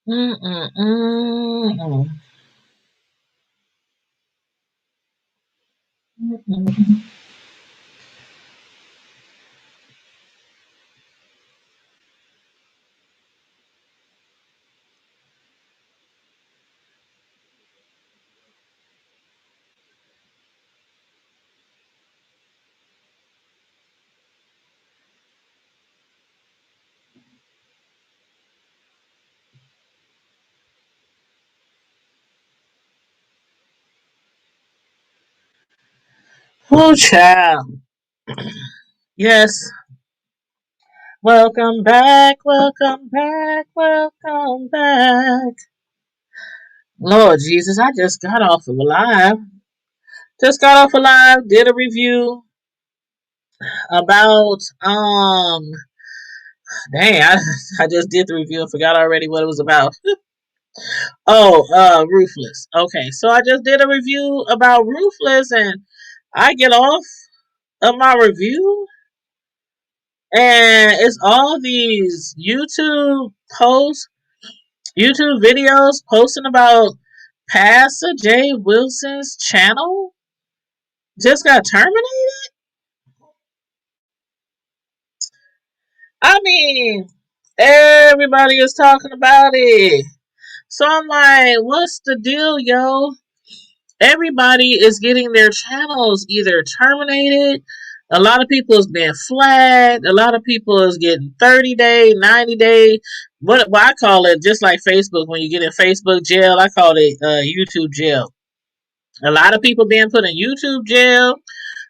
Mm-mm-mm. Mm-mm. Oh, child. Yes. Welcome back, welcome back, welcome back. Lord Jesus, I just got off of a live. Just got off a live, did a review about dang, I just did the review and forgot already what it was about. Oh, Ruthless. Okay, so I just did a review about Ruthless and I get off of my review and it's all these posts, YouTube videos posting about Passa J. Wilson's channel just got terminated. I mean, everybody is talking about it. So I'm like, what's the deal, yo? Everybody is getting their channels either terminated. A lot of people is being flagged. A lot of people is getting 30-day, 90-day. What I call it, just like Facebook, when you get in Facebook jail, I call it YouTube jail. A lot of people being put in YouTube jail.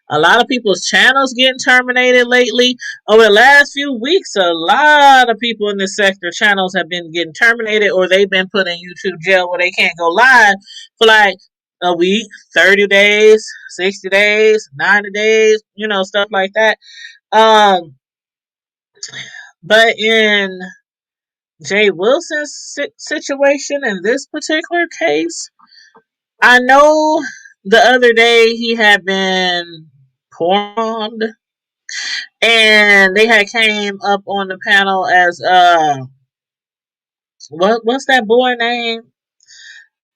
A lot of people's channels getting terminated lately. Over the last few weeks, a lot of people in this sector channels have been getting terminated or they've been put in YouTube jail where they can't go live for like a week, 30 days, 60 days, 90 days, stuff like that. Um, but in Jay Wilson's situation in this particular case, I know the other day he had been porned and they had came up on the panel as what's that boy name?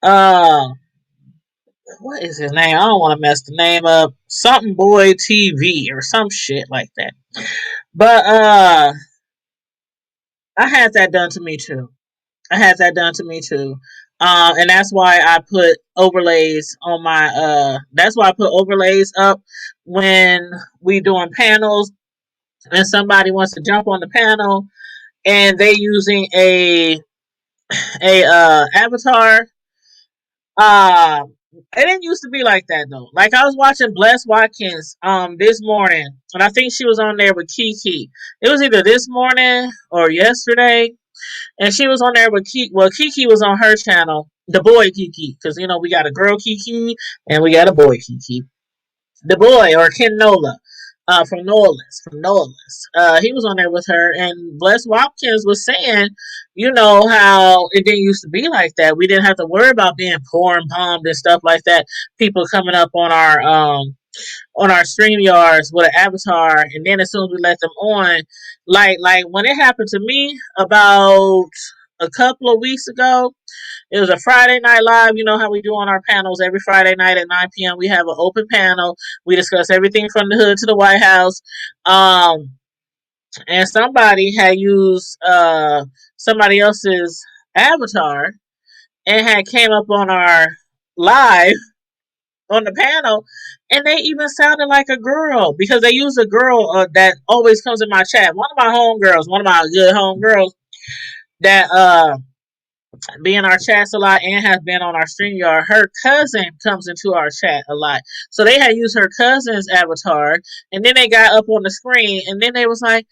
Uh what is his name? I don't want to mess the name up. Something Boy TV or some shit like that. But I had that done to me too. I had that done to me too. And that's why I put overlays on my that's why I put overlays up when we doing panels and somebody wants to jump on the panel and they using a avatar. Uh, it didn't used to be like that though. Like I was watching Bless Watkins this morning, and I think she was on there with Kiki. It was either this morning or yesterday, and she was on there with Kiki. Well, Kiki was on her channel, the boy Kiki, because we got a girl Kiki and we got a boy Kiki. The boy or Ken Nola. From Nolans. He was on there with her, and Bless Watkins was saying, how it didn't used to be like that. We didn't have to worry about being porn bombed and stuff like that. People coming up on our stream yards with an avatar, and then as soon as we let them on, like when it happened to me about a couple of weeks ago, it was a Friday night live. You know how we do on our panels every Friday night at 9 p.m. We have an open panel. We discuss everything from the hood to the White House. And somebody had used somebody else's avatar and had came up on our live on the panel, and they even sounded like a girl because they use a girl that always comes in my chat. One of my homegirls, one of my good homegirls that be in our chats a lot and has been on our StreamYard. Her cousin comes into our chat a lot. So they had used her cousin's avatar and then they got up on the screen and then they was like,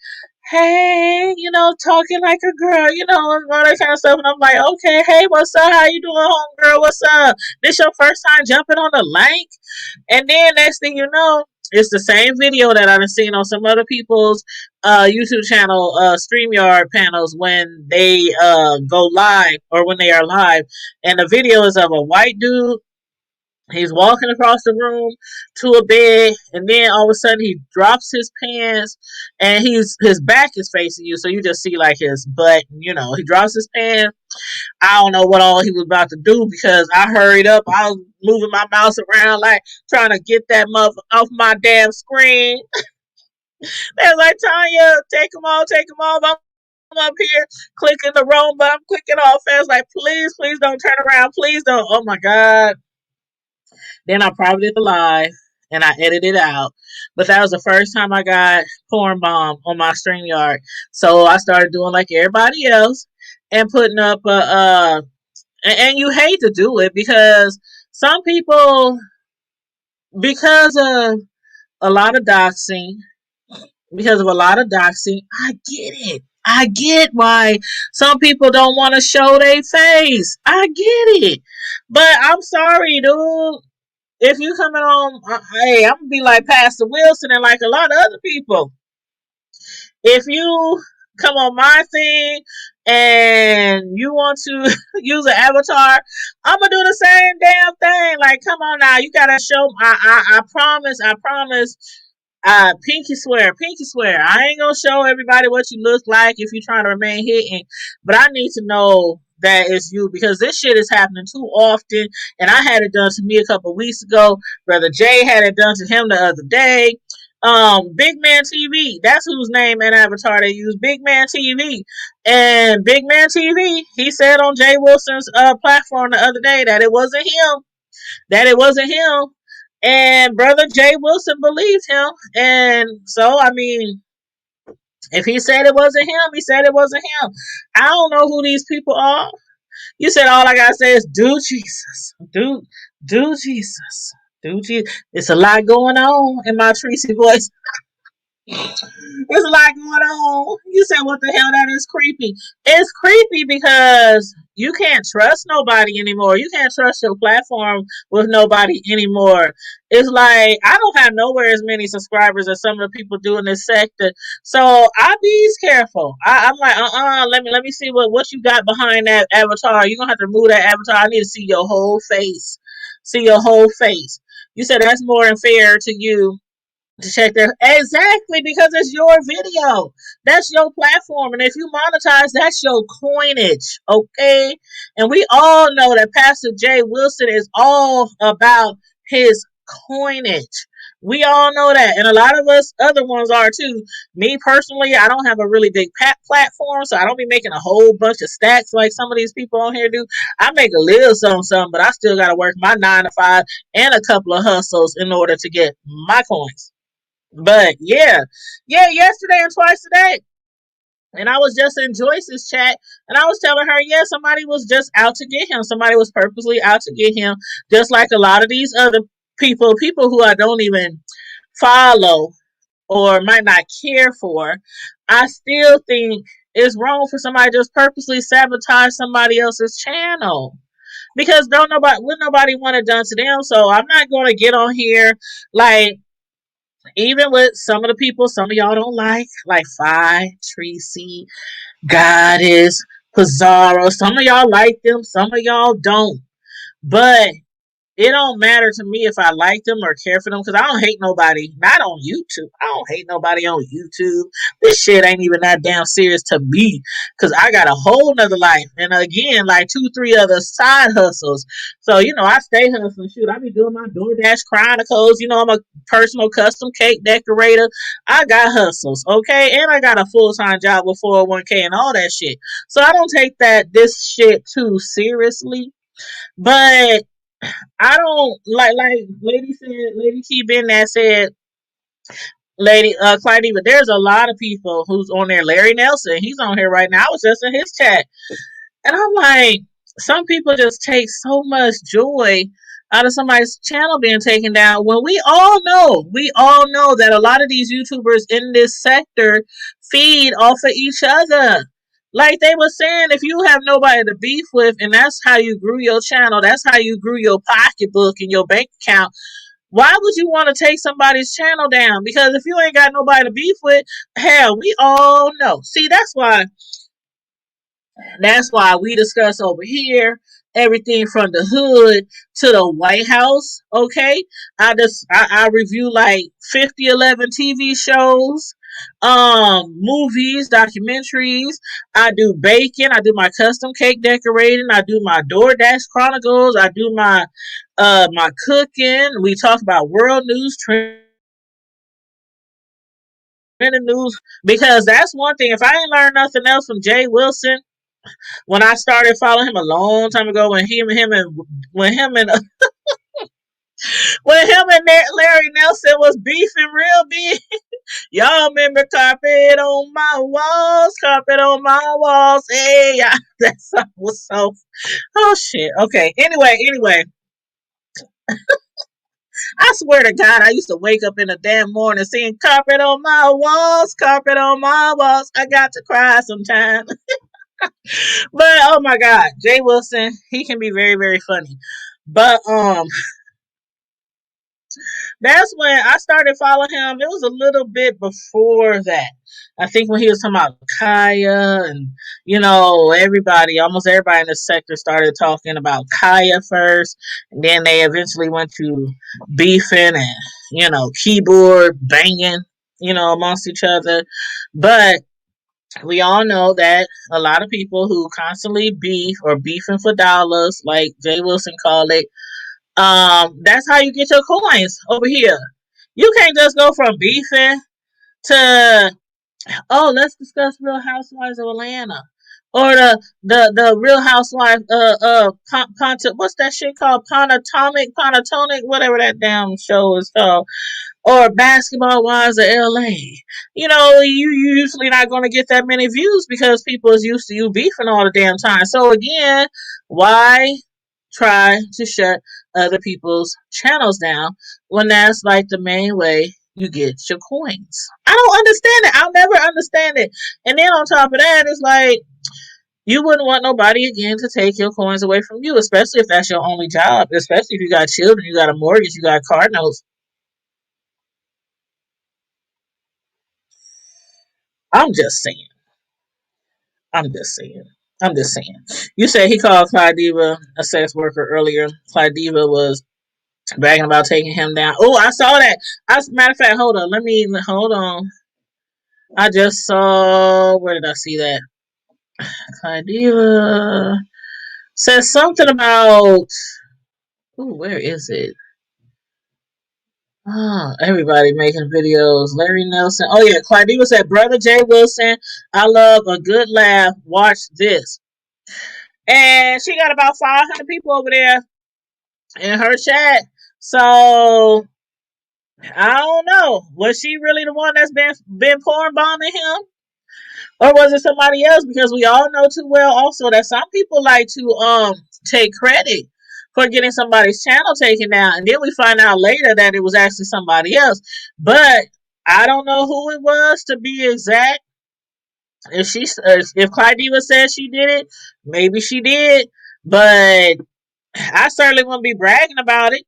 hey, talking like a girl, and all that kind of stuff. And I'm like, okay, hey, what's up? How you doing, homegirl? What's up? This your first time jumping on the link? And then next thing you know, it's the same video that I've seen on some other people's YouTube channel, StreamYard panels when they go live or when they are live. And the video is of a white dude He's walking across the room to a bed, and then all of a sudden he drops his pants, and his back is facing you, so you just see like his butt. He drops his pants. I don't know what all he was about to do because I hurried up. I was moving my mouse around like trying to get that mother off my damn screen. They was like, Tanya, take him off. I'm up here clicking the wrong button. I'm clicking off fast. Like, please don't turn around. Please don't. Oh my God. Then I probably did the live and I edited it out. But that was the first time I got porn bomb on my StreamYard. So I started doing like everybody else and putting up and you hate to do it because some people, because of a lot of doxing, I get it. I get why some people don't want to show their face. I get it. But I'm sorry, dude. If you coming on, hey, I'm gonna be like Pastor Wilson and like a lot of other people. If you come on my thing and you want to use an avatar, I'm gonna do the same damn thing. Like, come on now, you gotta show. I promise. Pinky swear. I ain't gonna show everybody what you look like if you're trying to remain hidden, but I need to know that it's you because this shit is happening too often. And I had it done to me a couple weeks ago. Brother Jay had it done to him the other day. Big Man TV, that's whose name and avatar they use. Big Man TV, and Big Man TV, he said on Jay Wilson's platform the other day that it wasn't him. And brother Jay Wilson believed him. And so, I mean, if he said it wasn't him, he said it wasn't him. I don't know who these people are. You said all I gotta say is do Jesus. Do Jesus. Do Jesus. It's a lot going on in my Tracy voice. There's a lot going on. You said, what the hell? That is creepy. It's creepy because you can't trust nobody anymore. You can't trust your platform with nobody anymore. It's like, I don't have nowhere as many subscribers as some of the people do in this sector. So I be careful. I'm like, let me see what you got behind that avatar. You're going to have to remove that avatar. I need to see your whole face. See your whole face. You said that's more unfair to you to check their exactly because it's your video. That's your platform. And if you monetize, that's your coinage. Okay. And we all know that Pastor Jay Wilson is all about his coinage. We all know that. And a lot of us other ones are too. Me personally, I don't have a really big platform, so I don't be making a whole bunch of stacks like some of these people on here do. I make a little something, but I still got to work my 9 to 5 and a couple of hustles in order to get my coins. But yeah, yesterday and twice today. And I was just in Joyce's chat and I was telling her, yeah, somebody was just out to get him. Somebody was purposely out to get him, just like a lot of these other people who I don't even follow or might not care for. I still think it's wrong for somebody to just purposely sabotage somebody else's channel. Because wouldn't nobody want it done to them. So I'm not gonna get on here like even with some of the people, some of y'all don't like Phi, Tracy, Goddess, Pizarro. Some of y'all like them, some of y'all don't. But it don't matter to me if I like them or care for them because I don't hate nobody. Not on YouTube. I don't hate nobody on YouTube. This shit ain't even that damn serious to me because I got a whole nother life. And again, like 2, 3 other side hustles. So, I stay hustling. Shoot, I be doing my DoorDash Chronicles. I'm a personal custom cake decorator. I got hustles, okay? And I got a full-time job with 401k and all that shit. So I don't take this shit too seriously. But I don't like Lady T Ben that said Lady Clyde but there's a lot of people who's on there. Larry Nelson, he's on here right now. I was just in his chat. And I'm like, some people just take so much joy out of somebody's channel being taken down when we all know that a lot of these YouTubers in this sector feed off of each other. Like they were saying, if you have nobody to beef with and that's how you grew your channel, that's how you grew your pocketbook and your bank account, why would you want to take somebody's channel down? Because if you ain't got nobody to beef with, hell, we all know. See, that's why we discuss over here. everything from the hood to the White House. Okay, I review like 50, 11 TV shows, movies, documentaries. I do baking. I do my custom cake decorating. I do my DoorDash chronicles. I do my cooking. We talk about world news, trending news, because that's one thing. If I ain't learned nothing else from Jay Wilson, when I started following him a long time ago, when him and when him and Larry Nelson was beefing real big. Y'all remember carpet on my walls, carpet on my walls. Hey, yeah, that song was so. Oh shit. Okay. Anyway, I swear to God, I used to wake up in the damn morning seeing carpet on my walls, carpet on my walls. I got to cry sometimes. But oh my God, Jay Wilson, he can be very, very funny. But that's when I started following him. It was a little bit before that. I think when he was talking about Kaya and everybody, almost everybody in the sector started talking about Kaya first, and then they eventually went to beefing and keyboard banging, amongst each other. But we all know that a lot of people who constantly beef or beefing for dollars, like Jay Wilson called it, that's how you get your coins over here. You can't just go from beefing to, oh, let's discuss Real Housewives of Atlanta, or the Real Housewives what's that shit called, Panatonic, whatever that damn show is called, or Basketball Wives of LA. You usually not going to get that many views because people is used to you beefing all the damn time. So again, why try to shut other people's channels down when that's like the main way you get your coins? I don't understand it. I'll never understand it. And then on top of that, it's like you wouldn't want nobody again to take your coins away from you, especially if that's your only job, especially if you got children, you got a mortgage, you got car notes. I'm just saying. I'm just saying. I'm just saying. You said he called Clyde Diva a sex worker earlier. Clyde Diva was bragging about taking him down. Oh, I saw that. As a matter of fact, hold on. I just saw. Where did I see that? Clyde Diva says something about. Ooh, where is it? Oh, everybody making videos. Larry Nelson. Oh yeah, Clyde Diva said, "Brother Jay Wilson, I love a good laugh. Watch this." And she got about 500 people over there in her chat. So I don't know. Was she really the one that's been porn bombing him, or was it somebody else? Because we all know too well also that some people like to take credit for getting somebody's channel taken down, and then we find out later that it was actually somebody else. But I don't know who it was to be exact. If Clyde Diva said she did it, maybe she did. But I certainly wouldn't be bragging about it.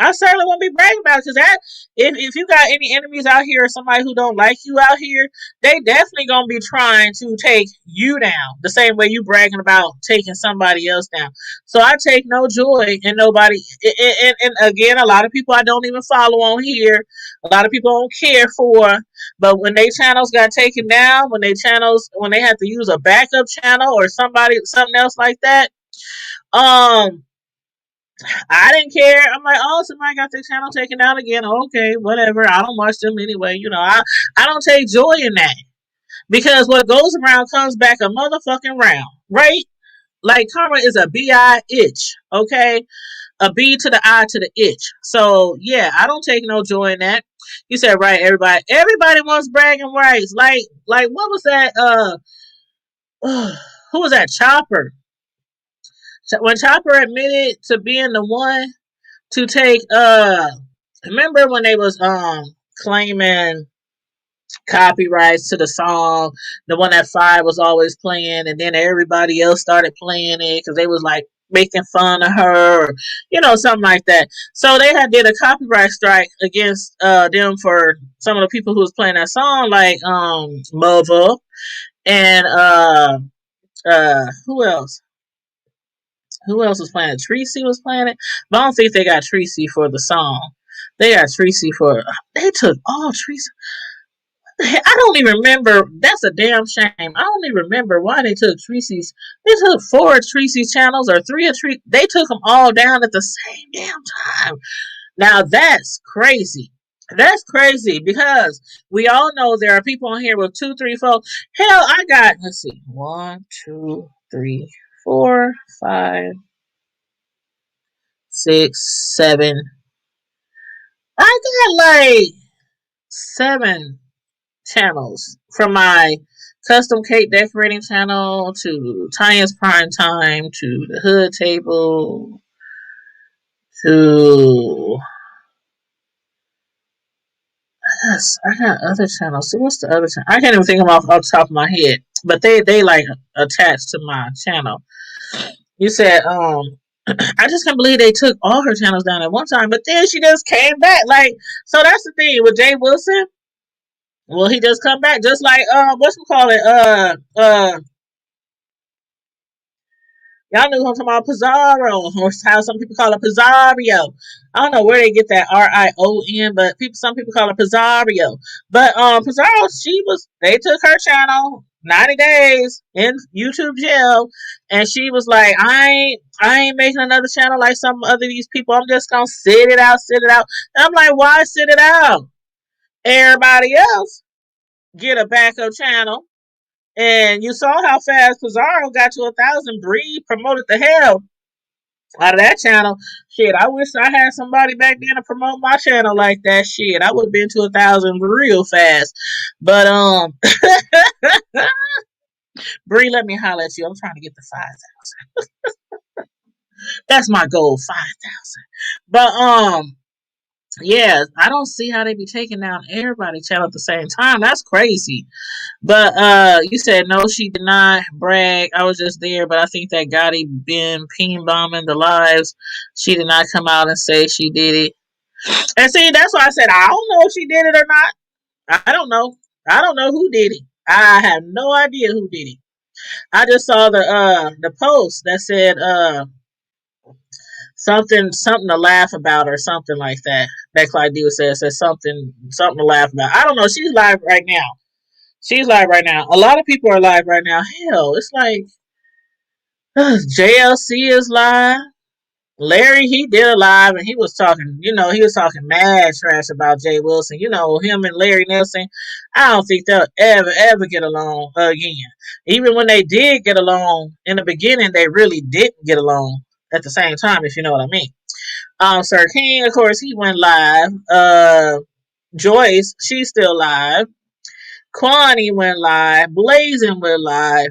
I certainly won't be bragging about it, because that if you got any enemies out here or somebody who don't like you out here, they definitely gonna be trying to take you down the same way you bragging about taking somebody else down. So I take no joy in nobody. And again, a lot of people I don't even follow on here. A lot of people don't care for. But when they channels got taken down, when they had to use a backup channel or something else like that, um I didn't care. I'm like, oh, somebody got their channel taken down again. Okay, whatever. I don't watch them anyway. I don't take joy in that, because what goes around comes back a motherfucking round, right? Like karma is a bi itch, okay? A B to the I to the itch. So yeah, I don't take no joy in that. You said right, everybody wants bragging rights. Like what was that? Who was that? Chopper. When Chopper admitted to being the one to take remember when they was claiming copyrights to the song, the one that Five was always playing, and then everybody else started playing it because they was like making fun of her, or something like that. So they had did a copyright strike against them for some of the people who was playing that song, like Mother and who else? Who else was playing it? Tracy was playing it, but I don't think they got Tracy for the song. They got Tracy for. They took all Tracy. I don't even remember. That's a damn shame. I don't even remember why they took Tracy's. They took 4 of Tracy's channels or 3 of Tracy. They took them all down at the same damn time. Now that's crazy. That's crazy because we all know there are people on here with 2, 3, 4. Hell, I got, let's see, 1, 2, 3, 4, 5, 6, 7. I got like 7 channels from my custom cake decorating channel to Tanya's Prime Time to the Hood Table to, yes, I got other channels. So what's the other channel? I can't even think of them off the top of my head, but they like attached to my channel. You said I just can't believe they took all her channels down at one time, but then she just came back. Like, so that's the thing with Jay Wilson. Will he just come back just like what's we call it y'all knew who I'm talking about, Pizarro, or how some people call it Pizarro. I don't know where they get that Rion, but some people call it Pizarro. But Pizarro, they took her channel 90 days in YouTube jail, and she was like, I ain't making another channel like some other these people. I'm just gonna sit it out, sit it out. And I'm like, why sit it out? Everybody else get a backup channel. And you saw how fast Pizarro got to 1,000. Bree promoted the hell out of that channel. Shit, I wish I had somebody back then to promote my channel like that. Shit, I would have been to 1,000 real fast. But Bree, let me holler at you. I'm trying to get to 5,000. That's my goal, 5,000. But yeah, I don't see how they be taking down everybody's channel at the same time. That's crazy. But you said no, she did not brag. I was just there, but I think that Gotti been peen bombing the lives. She did not come out and say she did it. And see, that's why I said I don't know if she did it or not. I don't know. I don't know who did it. I have no idea who did it. I just saw the post that said something to laugh about or something like that. That Clyde Deal says something to laugh about. I don't know. She's live right now. She's live right now. A lot of people are live right now. Hell, it's like JLC is live. Larry, he did a live and he was talking, he was talking mad trash about Jay Wilson. Him and Larry Nelson, I don't think they'll ever get along again. Even when they did get along in the beginning, they really didn't get along at the same time, if you know what I mean. Sir King, of course, he went live. Joyce, she's still live. Kwani went live. Blazing went live.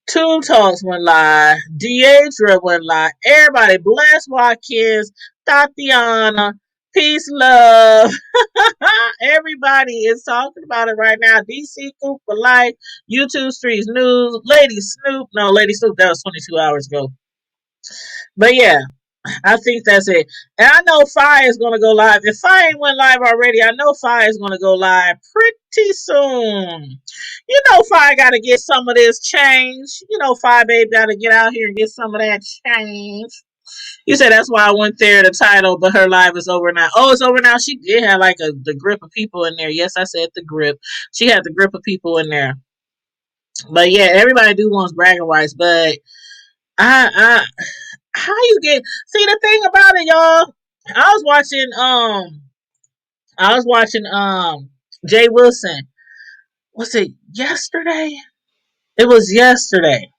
Two Talks went live. Deidre went live. Everybody, Bless Watkins, Tatiana, peace, love. Everybody is talking about it right now. DC Coop for life. YouTube Streets News. Lady Snoop. No, Lady Snoop, that was 22 hours ago. But yeah, I think that's it. And I know Fi is going to go live. If Fi ain't went live already, I know Fi is going to go live pretty soon. Fi got to get some of this change. Fi baby got to get out here and get some of that change. You said that's why I went there, the title, but her live is over now. Oh, it's over now. She did have like the grip of people in there. Yes, I said the grip. She had the grip of people in there. But yeah, everybody do wants bragging rights, but I how you get see the thing about it, y'all. I was watching Jay Wilson. Was it yesterday? It was yesterday.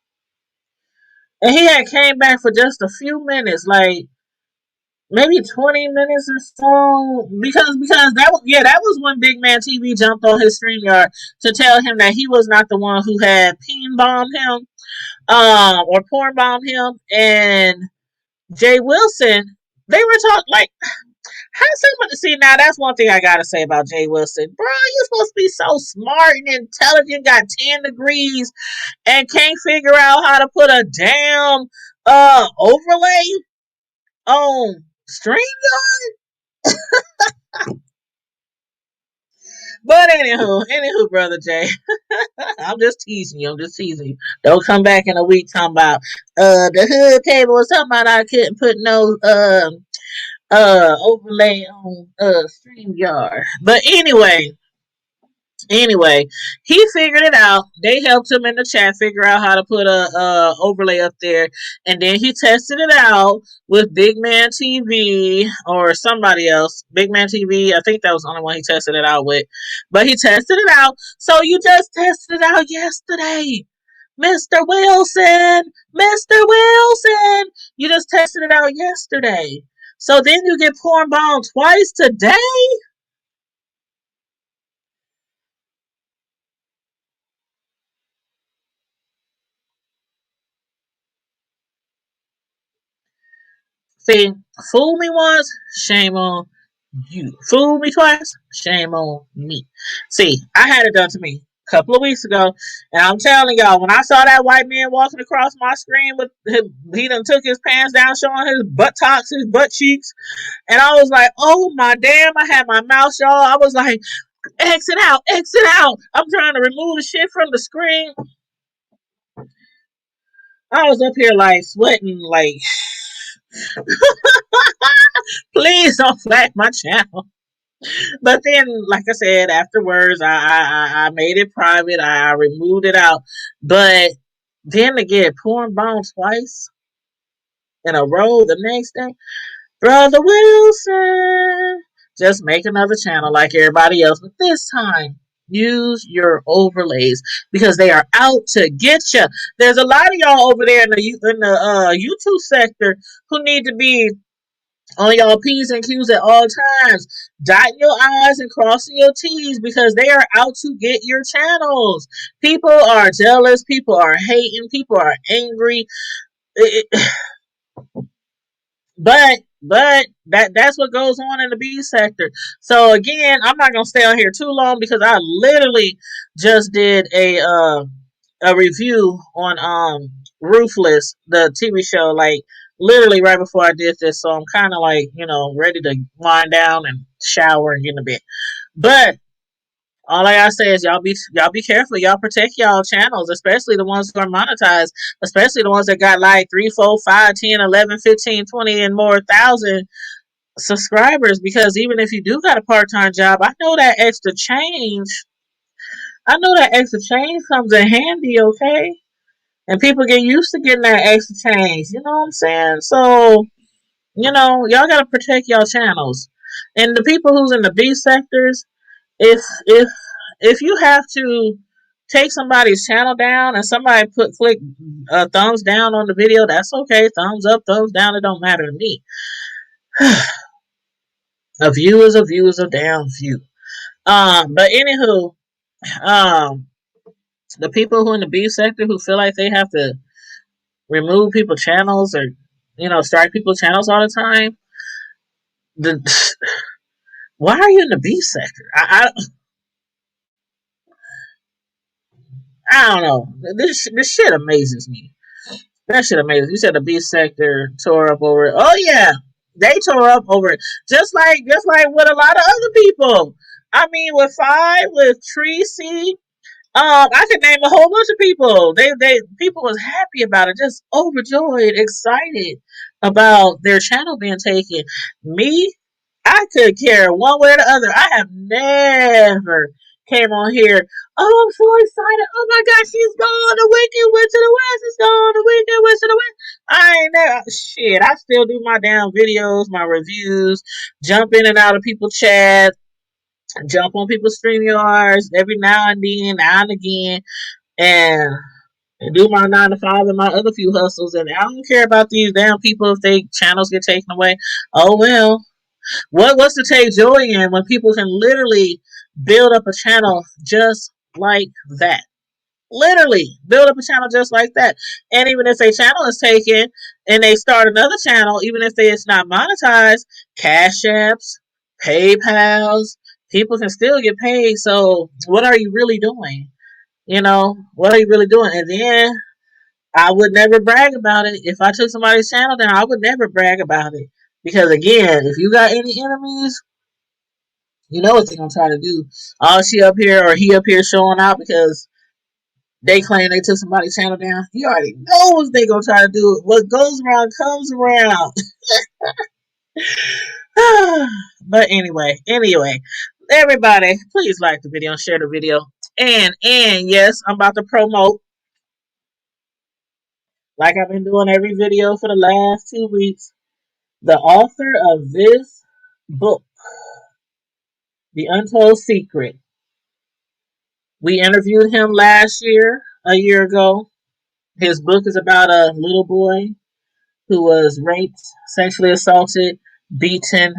And he had came back for just a few minutes, like maybe 20 minutes or so. Because that was when Big Man TV jumped on his StreamYard to tell him that he was not the one who had peen bombed him, or porn bombed him, and Jay Wilson, they were talking like how someone see now that's one thing I gotta say about Jay Wilson. Bro, you supposed to be so smart and intelligent, got 10 degrees, and can't figure out how to put a damn overlay on StreamYard. But anywho, brother Jay, I'm just teasing you. I'm just teasing you. Don't come back in a week talking about the hood table was talking about I couldn't put no overlay on StreamYard. But anyway, he figured it out. They helped him in the chat figure out how to put a overlay up there, and then he tested it out with Big Man TV or somebody else. Big Man TV, I think that was the only one he tested it out with. But he tested it out. So you just tested it out yesterday. Mr. Wilson, Mr. Wilson, you just tested it out yesterday. So then you get porn bound twice today? See, fool me once, shame on you. Fool me twice, shame on me. See, I had it done to me a couple of weeks ago, and I'm telling y'all, when I saw that white man walking across my screen with he done took his pants down, showing his buttocks, his butt cheeks, and I was like, oh my damn! I had my mouth y'all. I was like, exit out, exit out. I'm trying to remove the shit from the screen. I was up here like sweating, like, please don't flag my channel. But then, like I said, afterwards, I made it private. I removed it out. But then to get porn bombed twice in a row the next day, Brother Wilson, just make another channel like everybody else. But this time, use your overlays because they are out to get you. There's a lot of y'all over there in the YouTube sector who need to be on y'all P's and Q's at all times, dotting your I's and crossing your T's because they are out to get your channels. People are jealous, people are hating, people are angry. But that's what goes on in the B sector. So again, I'm not gonna stay on here too long because I literally just did a review on Ruthless, the TV show, like literally right before I did this. So I'm kind of like ready to wind down and shower and get in a bed. But all I gotta say is y'all be careful. Y'all protect y'all channels, especially the ones who are monetized, especially the ones that got like 3, 4, 5, 10, 11, 15, 20, and more thousand subscribers. Because even if you do got a part time job, I know that extra change. I know that extra change comes in handy, okay? And people get used to getting that extra change. You know what I'm saying? So y'all gotta protect y'all channels. And the people who's in the B sectors, if if if you have to take somebody's channel down and somebody click thumbs down on the video, that's okay. Thumbs up, thumbs down, it don't matter to me. A view is a view is a damn view. But anywho, um, the people who in the B sector who feel like they have to remove people's channels or strike people's channels all the time, the why are you in the B sector? I don't know. This shit amazes me. That shit amazing. You said the B sector tore up over it. Oh yeah, they tore up over it. Just like with a lot of other people. I mean, with Five, with Tracy, I could name a whole bunch of people. They people was happy about it, just overjoyed, excited about their channel being taken. Me, I could care one way or the other. I have never came on here. Oh, I'm so excited. Oh my gosh, she's gone. The Wicked Witch of the West is gone. The Wicked Witch of the West. I ain't never shit. I still do my damn videos, my reviews, jump in and out of people's chat, jump on people's stream yards every now and again, and do my 9 to 5 and my other few hustles. And I don't care about these damn people if they channels get taken away. Oh well. What's to take joy in when people can literally build up a channel just like that? Literally build up a channel just like that. And even if a channel is taken and they start another channel, even if it's not monetized, Cash Apps, PayPals, people can still get paid. So what are you really doing? What are you really doing? And then I would never brag about it. If I took somebody's channel down, I would never brag about it. Because again, if you got any enemies, You know what they're gonna try to do. Oh, she up here or he up here showing out because they claim they took somebody's channel down. You already know what they gonna try to do. What goes around comes around. But anyway, everybody, please like the video and share the video. And yes, I'm about to promote like I've been doing every video for the last 2 weeks. The author of this book, The Untold Secret. We interviewed him last year, a year ago. His book is about a little boy who was raped, sexually assaulted, beaten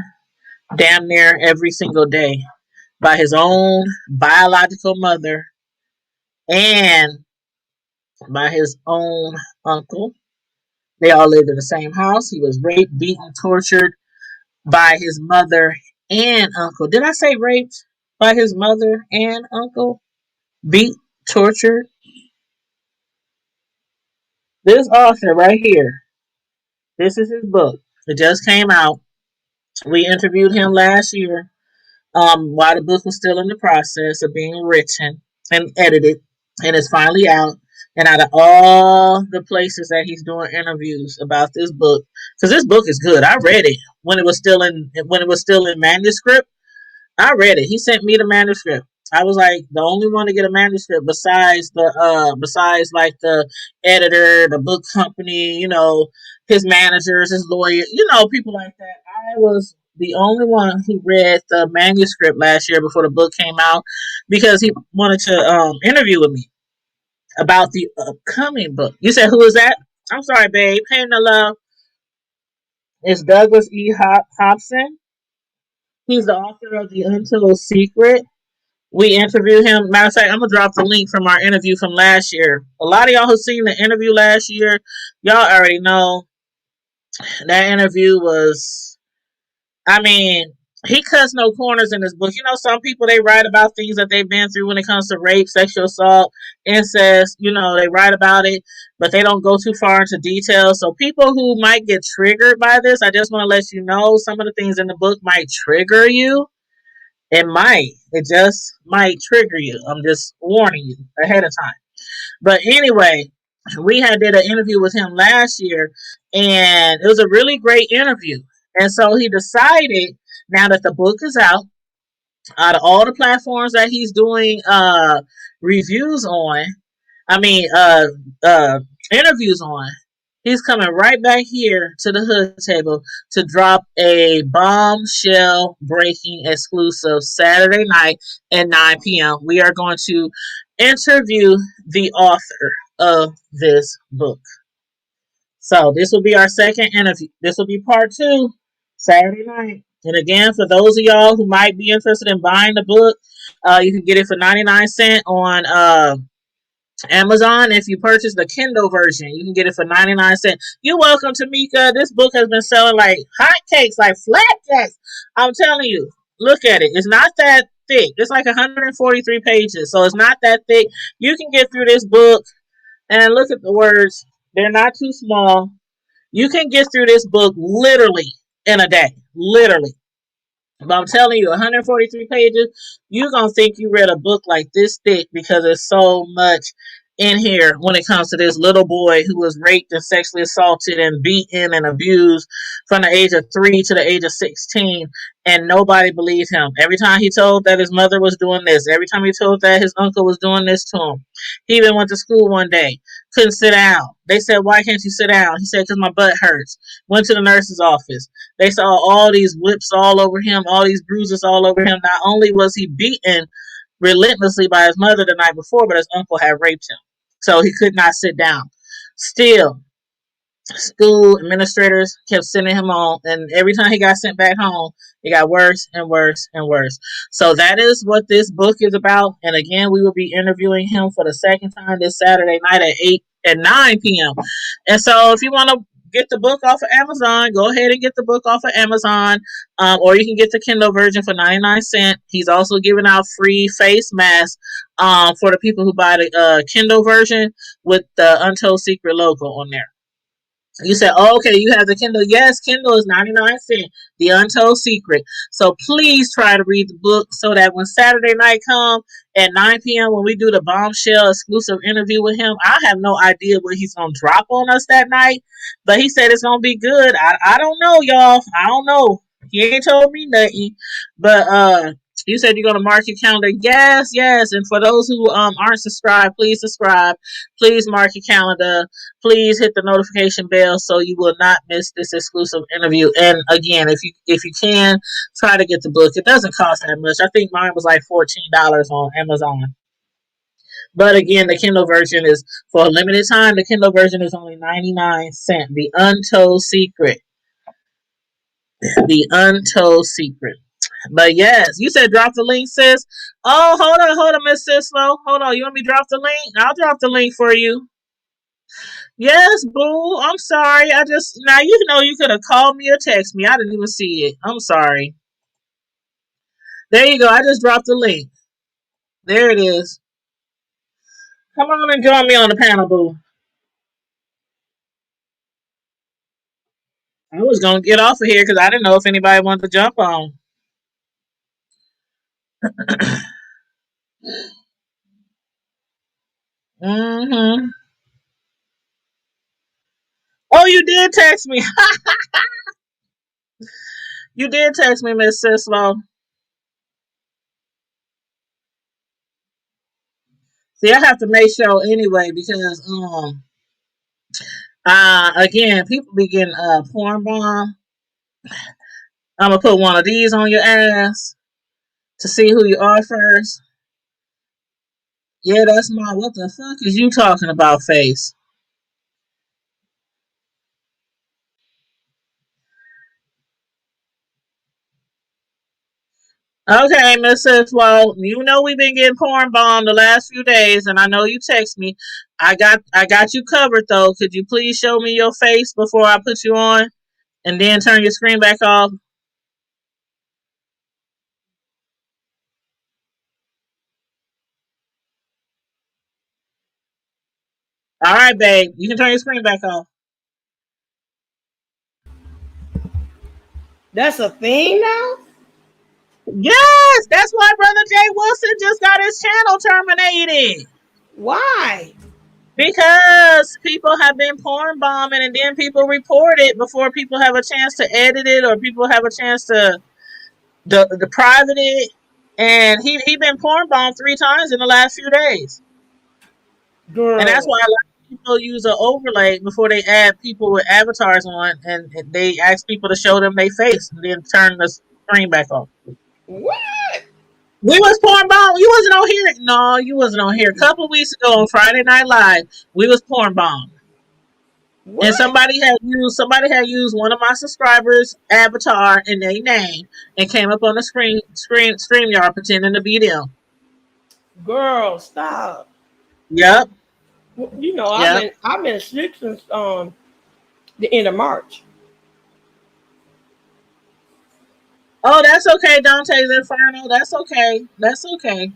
damn near every single day by his own biological mother and by his own uncle. They all lived in the same house. He was raped, beaten, tortured by his mother and uncle. Did I say raped by his mother and uncle? Beat, tortured. This author right here, this is his book. It just came out. We interviewed him last year while the book was still in the process of being written and edited, and it's finally out. And out of all the places that he's doing interviews about this book, because this book is good. I read it when it was still in manuscript. I read it. He sent me the manuscript. I was like the only one to get a manuscript besides like the editor, the book company, his managers, his lawyer, people like that. I was the only one who read the manuscript last year before the book came out because he wanted to interview with me about the upcoming book. You said who is that? I'm sorry, babe. Hey, no love. It's Douglas E. Hobson. He's the author of The Untold Secret. We interviewed him. Matter of fact, I'm gonna drop the link from our interview from last year. A lot of y'all who seen the interview last year, y'all already know that interview was. I mean, he cuts no corners in this book. Some people they write about things that they've been through when it comes to rape, sexual assault, incest. They write about it, but they don't go too far into detail. So people who might get triggered by this, I just want to let you know some of the things in the book might trigger you. It might. It just might trigger you. I'm just warning you ahead of time. But anyway, we had did an interview with him last year, and it was a really great interview. And so he decided, now that the book is out of all the platforms that he's doing reviews on, I mean, interviews on, he's coming right back here to the hood table to drop a bombshell breaking exclusive Saturday night at 9 p.m. We are going to interview the author of this book. So this will be our second interview. This will be part 2, Saturday night. And again, for those of y'all who might be interested in buying the book, you can get it for 99 cents on Amazon. If you purchase the Kindle version, you can get it for 99 cents. You're welcome, Tamika. This book has been selling like hotcakes, like flapjacks. I'm telling you, look at it. It's not that thick. It's like 143 pages, so it's not that thick. You can get through this book and look at the words. They're not too small. You can get through this book literally in a day. Literally. But I'm telling you, 143 pages, you're going to think you read a book like this thick because there's so much in here when it comes to this little boy who was raped and sexually assaulted and beaten and abused from the age of 3 to the age of 16. And nobody believed him. Every time he told that his mother was doing this, every time he told that his uncle was doing this to him. He even went to school one day, couldn't sit down. They said, "Why can't you sit down?" He said, "Because my butt hurts." Went to the nurse's office. They saw all these whips all over him, all these bruises all over him. Not only was he beaten relentlessly by his mother the night before, but his uncle had raped him. So he could not sit down. Still, school administrators kept sending him on, and every time he got sent back home, it got worse and worse and worse. So that is what this book is about. And again, we will be interviewing him for the second time this Saturday night at 9 p.m. And so if you want to get the book off of Amazon, go ahead and get the book off of Amazon, or you can get the Kindle version for 99 cents. He's also giving out free face masks for the people who buy the Kindle version with the Untold Secret logo on there. You said, oh, okay, you have the Kindle. Yes, Kindle is 99¢, The Untold Secret. So please try to read the book so that when Saturday night comes at 9 p.m. when we do the bombshell exclusive interview with him, I have no idea what he's going to drop on us that night. But he said it's going to be good. I don't know, y'all. I don't know. He ain't told me nothing. But you said you're gonna mark your calendar. Yes, yes. And for those who aren't subscribed, please subscribe. Please mark your calendar. Please hit the notification bell so you will not miss this exclusive interview. And again, if you can, try to get the book. It doesn't cost that much. I think mine was like $14 on Amazon. But again, the Kindle version is for a limited time. The Kindle version is only 99¢. The Untold Secret. The Untold Secret. But yes, you said drop the link, sis. Oh, hold on, Miss Sislo. Hold on. You want me to drop the link? I'll drop the link for you. Yes, boo. I'm sorry. I just now you know you could have called me or text me. I didn't even see it. I'm sorry. There you go. I just dropped the link. There it is. Come on and join me on the panel, boo. I was gonna get off of here because I didn't know if anybody wanted to jump on. Mm-hmm. Oh, you did text me. You did text me, Miss Sislo. See, I have to make sure anyway because again, people be getting porn bomb. I'm gonna put one of these on your ass to see who you are first. Yeah, that's my what the fuck is you talking about face? Okay, Mrs. Well, you know we've been getting porn bombed the last few days, and I know you text me. I got you covered though. Could you please show me your face before I put you on, and then turn your screen back off? All right, babe, you can turn your screen back off. That's a thing now? Yes, that's why Brother Jay Wilson just got his channel terminated. Why? Because people have been porn bombing and then people report it before people have a chance to edit it or people have a chance to the private it. And he been porn bombed 3 times in the last few days. And that's Girl. why a lot of people use an overlay before they add people with avatars on and they ask people to show them their face and then turn the screen back on. What? We was porn bomb. You wasn't on here. No, you wasn't on here. A couple of weeks ago on Friday Night Live, we was porn bomb. And What? somebody had used one of my subscribers' avatar in their name and came up on the StreamYard pretending to be them. Girl, stop. Yep. You know, I've Yep. been I've been sick since the end of March. Oh, that's okay, Dante's Inferno. That's okay. That's okay.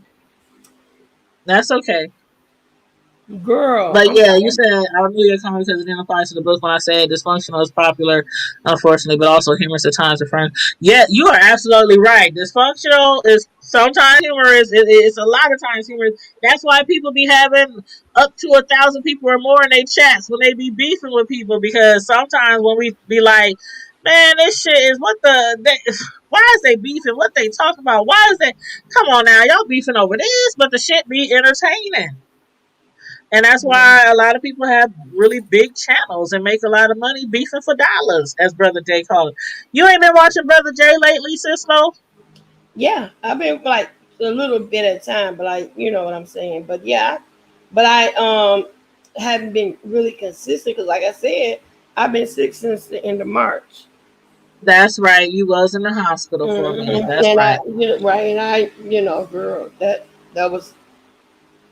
That's okay. Girl, But I'm yeah, you sorry. said I knew your comment because it didn't apply to the book when I said dysfunctional is popular, unfortunately, but also humorous at times. Friend, yeah, you are absolutely right. Dysfunctional is sometimes humorous. It's a lot of times humorous. That's why people be having up to 1,000 people or more in their chats when they be beefing with people because sometimes when we be like, man, this shit is what why is they beefing? What they talking about? Why is that? Come on now, y'all beefing over this, but the shit be entertaining. And that's why a lot of people have really big channels and make a lot of money beefing for dollars, as Brother Jay called it. You ain't been watching Brother Jay lately, Cislo? Yeah, I've been like a little bit at a time, but like you know what I'm saying. But yeah, but I haven't been really consistent because, like I said, I've been sick since the end of March. That's right. You was in the hospital for a minute. That's And I, right. you know, right, and I, you know, girl, that was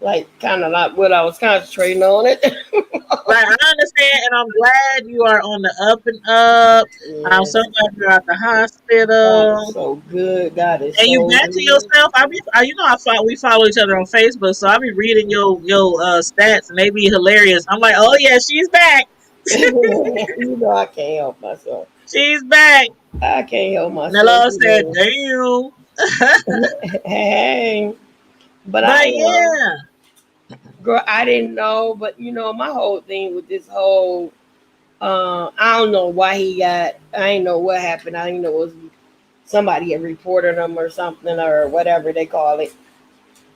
like kind of like what I was concentrating on it. Right, I understand, and I'm glad you are on the up and up. I'm so Yes, glad you're at the God is hospital. so good. God is And you so back to good. yourself. You know, we follow each other on Facebook, so I be reading your stats, and they be hilarious. I'm like, oh yeah, she's back. You know I can't help myself. She's back. I can't help And the myself. Lord You said, know. damn. Hey, but But I yeah. girl, I didn't know. But my whole thing with this whole, I don't know why he got. I didn't know what happened. I didn't know it was somebody had reported him or something or whatever they call it.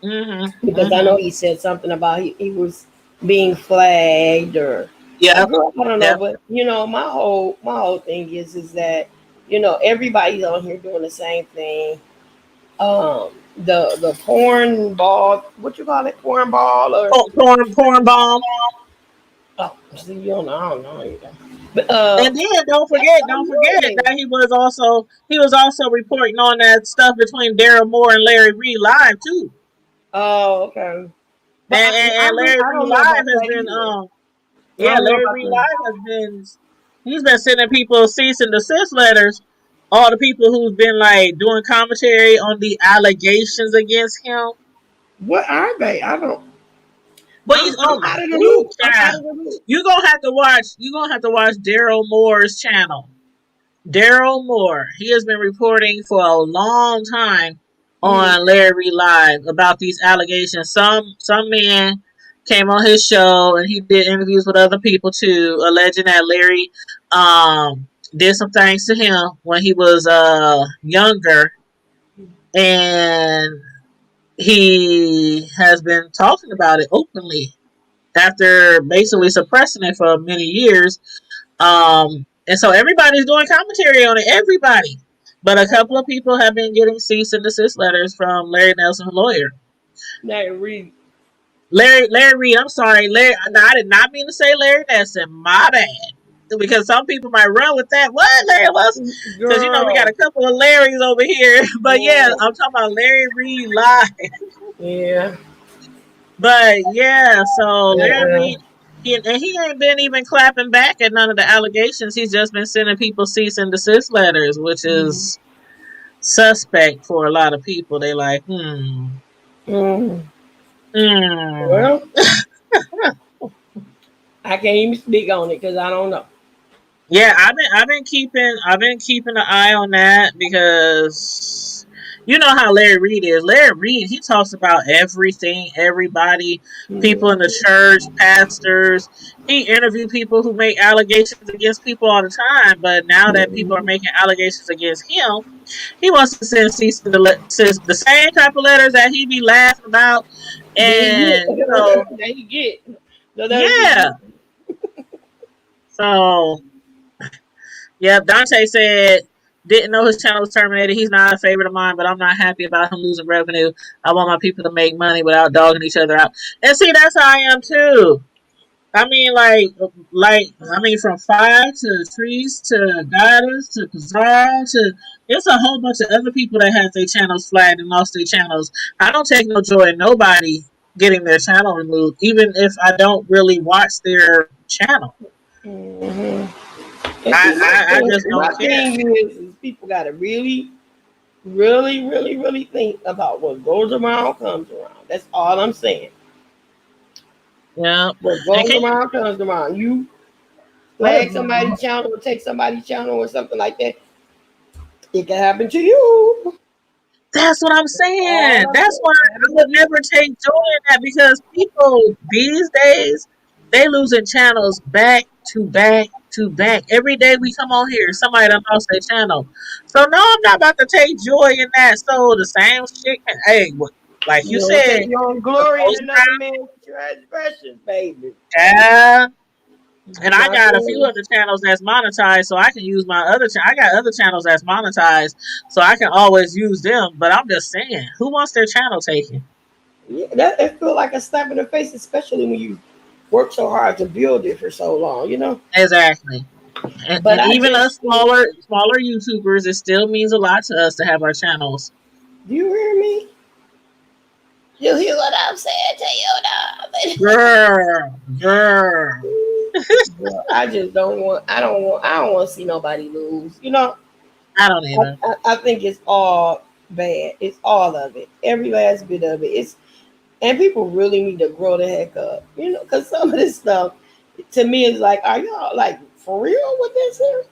Mm-hmm. Because I know Mm-hmm. he said something about he was being flagged or Yep. girl, I don't know, Yep. but my whole thing is that everybody's on here doing the same thing. The porn ball, what you call it, porn ball or Porn bomb. oh, see, I don't know either. But And then that's don't so forget annoying. that he was also reporting on that stuff between Daryl Moore and Larry Reed live too. Oh, okay. But And, and, and Larry I Reed don't know live about has that been either. I yeah, don't know Larry about Reed that. live has been he's been sending people cease and desist letters. All the people who's been like doing commentary on the allegations against him. What are they? I don't. But he's I'm oh out of the ooh, loop. I'm out child. of the loop. You're gonna have to watch Daryl Moore's channel. Daryl Moore, he has been reporting for a long time Mhm. on Larry Live about these allegations. Some man came on his show and he did interviews with other people too, alleging that Larry did some things to him when he was younger, and he has been talking about it openly after basically suppressing it for many years. And so everybody's doing commentary on it. Everybody. But a couple of people have been getting cease and desist letters from Larry Nelson's lawyer. Now read. Larry Reed, I'm sorry. Larry, no, I did not mean to say Larry Nelson. My bad. Because some people might run with that. What Larry was? Because we got Girl. a couple of Larrys over here. But yeah, Yeah. I'm talking about Larry Reed live. Yeah. But yeah, so Larry Yeah. Reed, he ain't been even clapping back at none of the allegations. He's just been sending people cease and desist letters, which Mm. is suspect for a lot of people. They like, Mm. hmm. Well, I can't even speak on it because I don't know. Yeah, I've been keeping an eye on that because you know how Larry Reed is. Larry Reed, he talks about everything, everybody, people in the Mm. church, pastors. He interviewed people who make allegations against people all the time, but now that people are Mm. making allegations against him, he wants to send cease and desist, the same type of letters that he be laughing about, Then you and get. Then you get. The letters you yeah. get. So yep, Dante said didn't know his channel was terminated. He's not a favorite of mine, but I'm not happy about him losing revenue. I want my people to make money without dogging each other out. And see, that's how I am too. I mean, from Five to Trees to Goddess to Kazar to it's a whole bunch of other people that had their channels flagged and lost their channels. I don't take no joy in nobody getting their channel removed, even if I don't really watch their channel. Mm-hmm. And I see, my I, I thing, just don't my care. thing is people got to really, really, really, really think about what goes around comes around. That's all I'm saying. Yeah. What And goes can you around comes around. You flag somebody's Mhm. channel or take somebody's channel or something like that, it can happen to you. That's what I'm All saying. I'm That's saying, why it can I happen would to you. never take joy in that because people these days they losing channels back to back to back. Every day we come on here, somebody done lost their channel. So no, I'm not about to take joy in that. So the same shit can like you You don't take said, your own what glory in goes another man's transgressions, baby. around. And Do I not got a few go. other channels that's monetized, so I can use my other. I got other channels that's monetized, so I can always use them. But I'm just saying, who wants their channel taken? Yeah, that it feel like a slap in the face, especially when you work so hard to build it for so long. Exactly. But And I even just us think, smaller YouTubers, it still means a lot to us to have our channels. do you hear me? You hear what I'm saying to you now? Girl, girl. Well, I just don't want. I don't want to see nobody lose. I don't I, even. I think it's all bad. It's all of it. Every last bit of it. And people really need to grow the heck up. Because some of this stuff. To me, it's like, are y'all like for real with this here?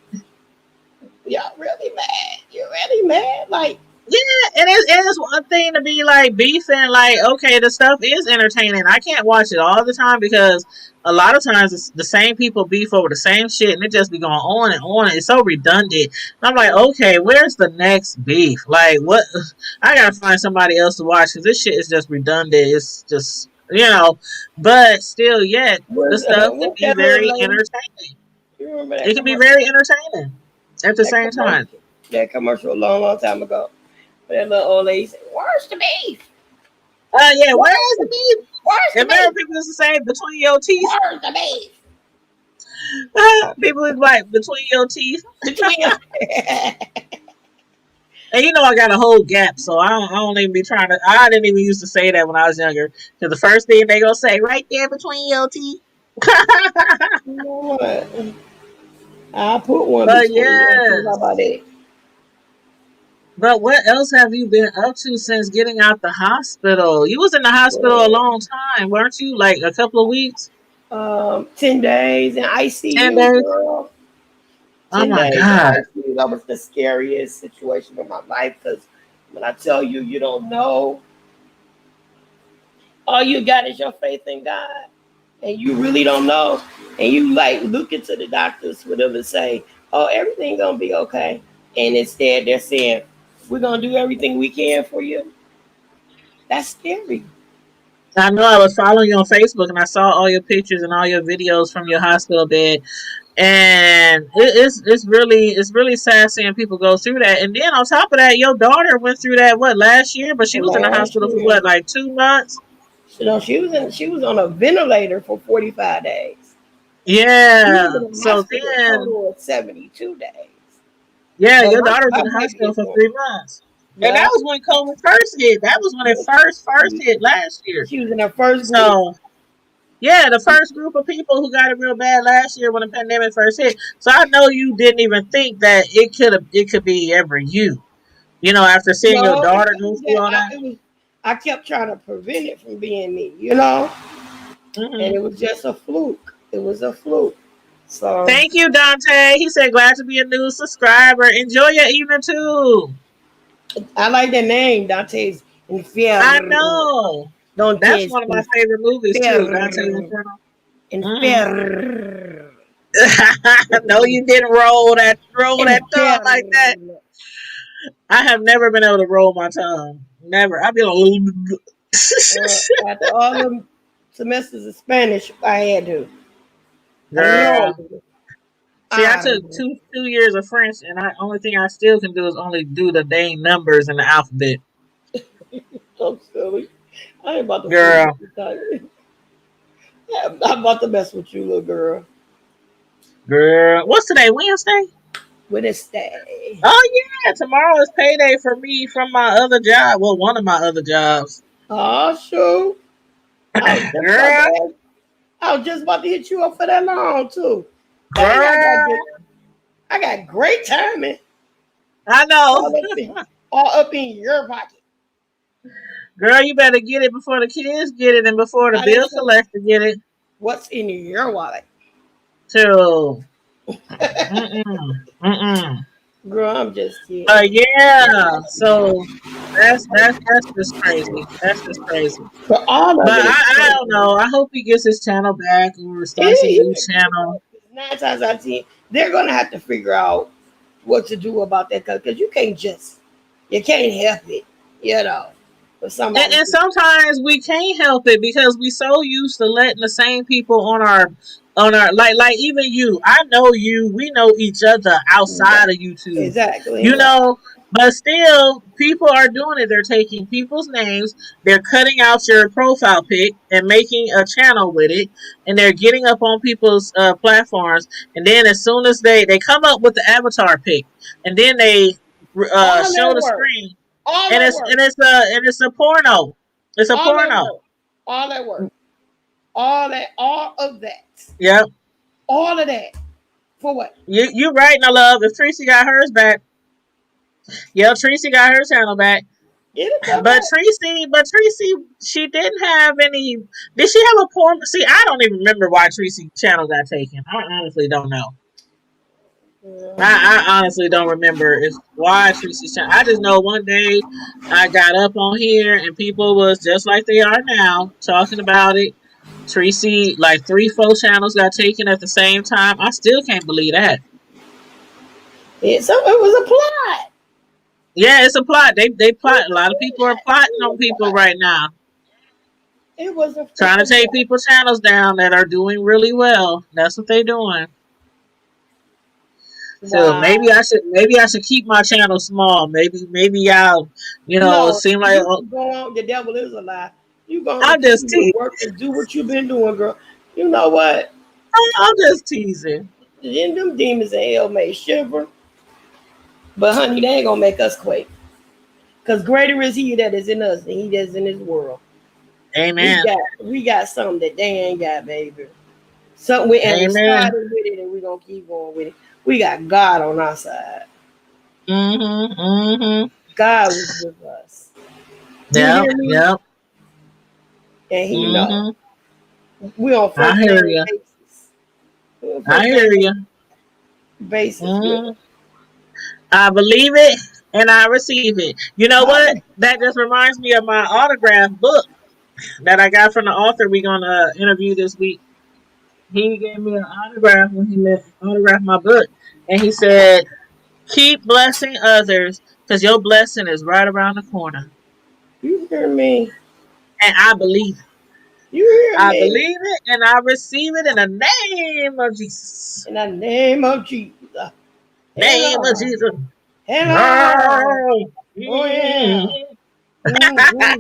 Y'all really mad? You really mad? Like, Yeah, it is one thing to be like beefing, like, okay, the stuff is entertaining. I can't watch it all the time because a lot of times it's the same people beef over the same shit and it just be going on and on. It's so redundant. And I'm like, okay, where's the next beef? Like, what? I gotta find somebody else to watch because this shit is just redundant. It's just, but still, yet, the stuff can what's be that little very lady? entertaining. You remember that It can be commercial? very entertaining at the That same time. commercial. That commercial a long, long time ago. That little old lady said, "Where's the beef? Yeah, where Where's is the the beef? Where's the And remember, beef? people used to say between your teeth. Where's the beef? People was like between your teeth. Between your And I got a whole gap, so I don't even be trying to. I didn't even used to say that when I was younger. Because the first thing they gonna say right there between your teeth. You know what? I'll put one But between your teeth. How yes. about that? But what else have you been up to since getting out the hospital? You was in the hospital a Well, long time, weren't you? Like a couple of weeks, 10 days in 10 days. ICU, girl. Oh 10 my days in god. ICU. That was the scariest situation of my life because when I tell you, you don't know, all you got is your faith in God. And you really don't know. And you like look into the doctors for them to say, oh, everything gonna be okay. And instead they're saying, we're gonna do everything we can for you. That's scary. I know I was following you on Facebook and I saw all your pictures and all your videos from your hospital bed, and it's really sad seeing people go through that. And then on top of that, your daughter went through that what last year, but she was in the Last hospital for year. what, like 2 months. She was on a ventilator for 45 days. She Yeah. was in the So hospital a then, total of 72 days. yeah, But your my, daughter was in my the baby hospital is for doing, 3 months, and that yeah. was when COVID first hit. That was when it first hit last year. She was in her first group. So yeah, the first group of people who got it real bad last year when the pandemic first hit. So I know you didn't even think that it could be ever you. After seeing your No, it daughter go wasn't through that. all that. I kept trying to prevent it from being me, you know? And Hmm. it was just a fluke. It was a fluke. So Thank you, Dante. He said, "Glad to be a new subscriber. Enjoy your evening too." I like the name, Dante's I Inferno. know. That's Dante's one of my favorite movies too, Dante's Inferno. Inferno. Mm. Inferno. No, you didn't roll that tongue like that. Inferno. I have never been able to roll my tongue. Never. I'd be like, After all the semesters of Spanish, I had to roll. girl. See, I took Arr. two years of French, and I only thing I still can do is only do the dang numbers in the alphabet. So silly. I ain't about to fool with Girl, you, Tanya. I'm about to mess with you, little girl. girl. What's today? Wednesday? With a stay. Oh yeah, tomorrow is payday for me from my other job. Well, one of my other jobs. Oh, shoot. I was just about Girl, to ask, I was just about to hit you up for that loan too. Dang, girl. I got great timing. I know. All up in, all up in your pocket. Girl, you better get it before the kids get it and before the I didn't bill say collector get it what's in your wallet. too. Mm-mm. Mm-mm. Girl, I'm just kidding. Yeah. So that's just crazy. That's just crazy. But all But of it is I don't crazy. know. I hope he gets his channel back or starts a new It, channel. 9 times out of 10, they're gonna have to figure out what to do about that because you can't help it, you know. For And, somebody and to sometimes we can't help it because we so used to letting the same people on our like even you. I know you. We know each other outside of YouTube. exactly You know, but still people are doing it. They're taking people's names, they're cutting out your profile pic and making a channel with it, and they're getting up on people's platforms, and then as soon as they come up with the avatar pic, and then they all show that the work, screen, all and that it's work, and it's a porno. It's a all that porno. work, all that work, all of that, Yep. all of that for what? You right, my love. If Tracy got hers back, yep, Tracy got her channel back. It'll come But back. Tracy, she didn't have any. Did she have a porn? See, I don't even remember why Tracy channel got taken. I honestly don't know. I honestly don't remember if why Tracy's channel. I just know one day I got up on here and people was just like they are now talking about it. Tracy, like three, four channels got taken at the same time. I still can't believe that. It was a plot. Yeah, it's a plot. They plot. A lot of It people are plotting was on a people plot. right now, It was a trying to freaking take plot. people's channels down that are doing really well. That's what they're doing. So Wow. maybe I should keep my channel small. Maybe y'all, No, seem like you can go on. The devil is a lie. You going to I'm just continue to teasing. work and do what you've been doing, girl. You know what? I'm just teasing. Then them demons in hell may shiver, but honey, they ain't gonna make us quake. Cause greater is He that is in us than He that is in this world. Amen. We got something that they ain't got, baby. Something and we Amen. started with it, and we gonna keep going with it. We got God on our side. Mhm. Mhm. God was with us. You Yep. hear me? Yep. And He know. Mhm. We on I first hear name you. basis. We on I first hear name you. basis with Mhm. them. I believe it and I receive it. You know I, what? That just reminds me of my autograph book that I got from the author we're gonna interview this week. He gave me an autograph when he autographed my book, and he said, "Keep blessing others, because your blessing is right around the corner." you hear me? And I believe it. You hear I me? believe it, and I receive it in the name of Jesus. In the name of Jesus. Name of Hello. Jesus. Hello. Oh, Oh yeah. mm. Mm-hmm.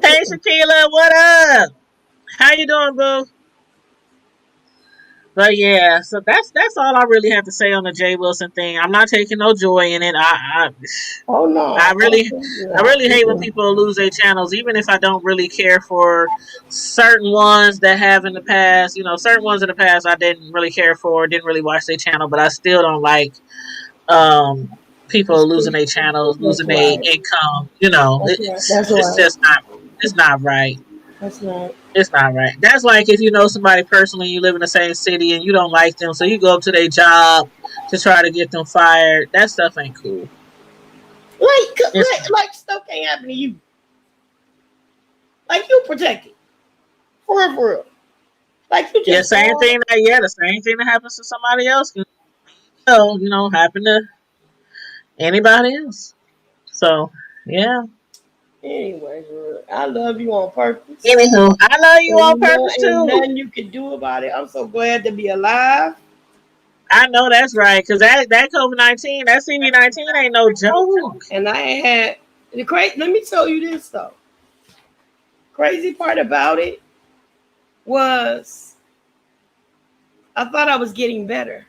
Hey, Shakila, what up? How you doing, boo? But yeah, so that's all I really have to say on the Jay Wilson thing. I'm not taking no joy in it. Oh I no. really I No. really hate when people lose their channels, even if I don't really care for certain ones that have in the past. Certain ones in the past I didn't really care for, didn't really watch their channel, but I still don't like people losing their channels, That's losing their right. income. That's right. That's It's right. just not it's not right. That's right. It's not right. That's like if you know somebody personally, you live in the same city, and you don't like them, so you go up to their job to try to get them fired. That stuff ain't cool. It's not. Like stuff can't happen to you. Like you protected. For real, for real. Like you Yeah, just fall. the same thing that happens to somebody else can happen to anybody else. So yeah. Anyway, girl, I love you on purpose. Anywho, I love you And on you know, purpose ain't too. nothing you can do about it. I'm so glad to be alive. I know that's right, cause that COVID-19, that CV-19 ain't no joke. And I had the crazy. Let me tell you this though. Crazy part about it was I thought I was getting better.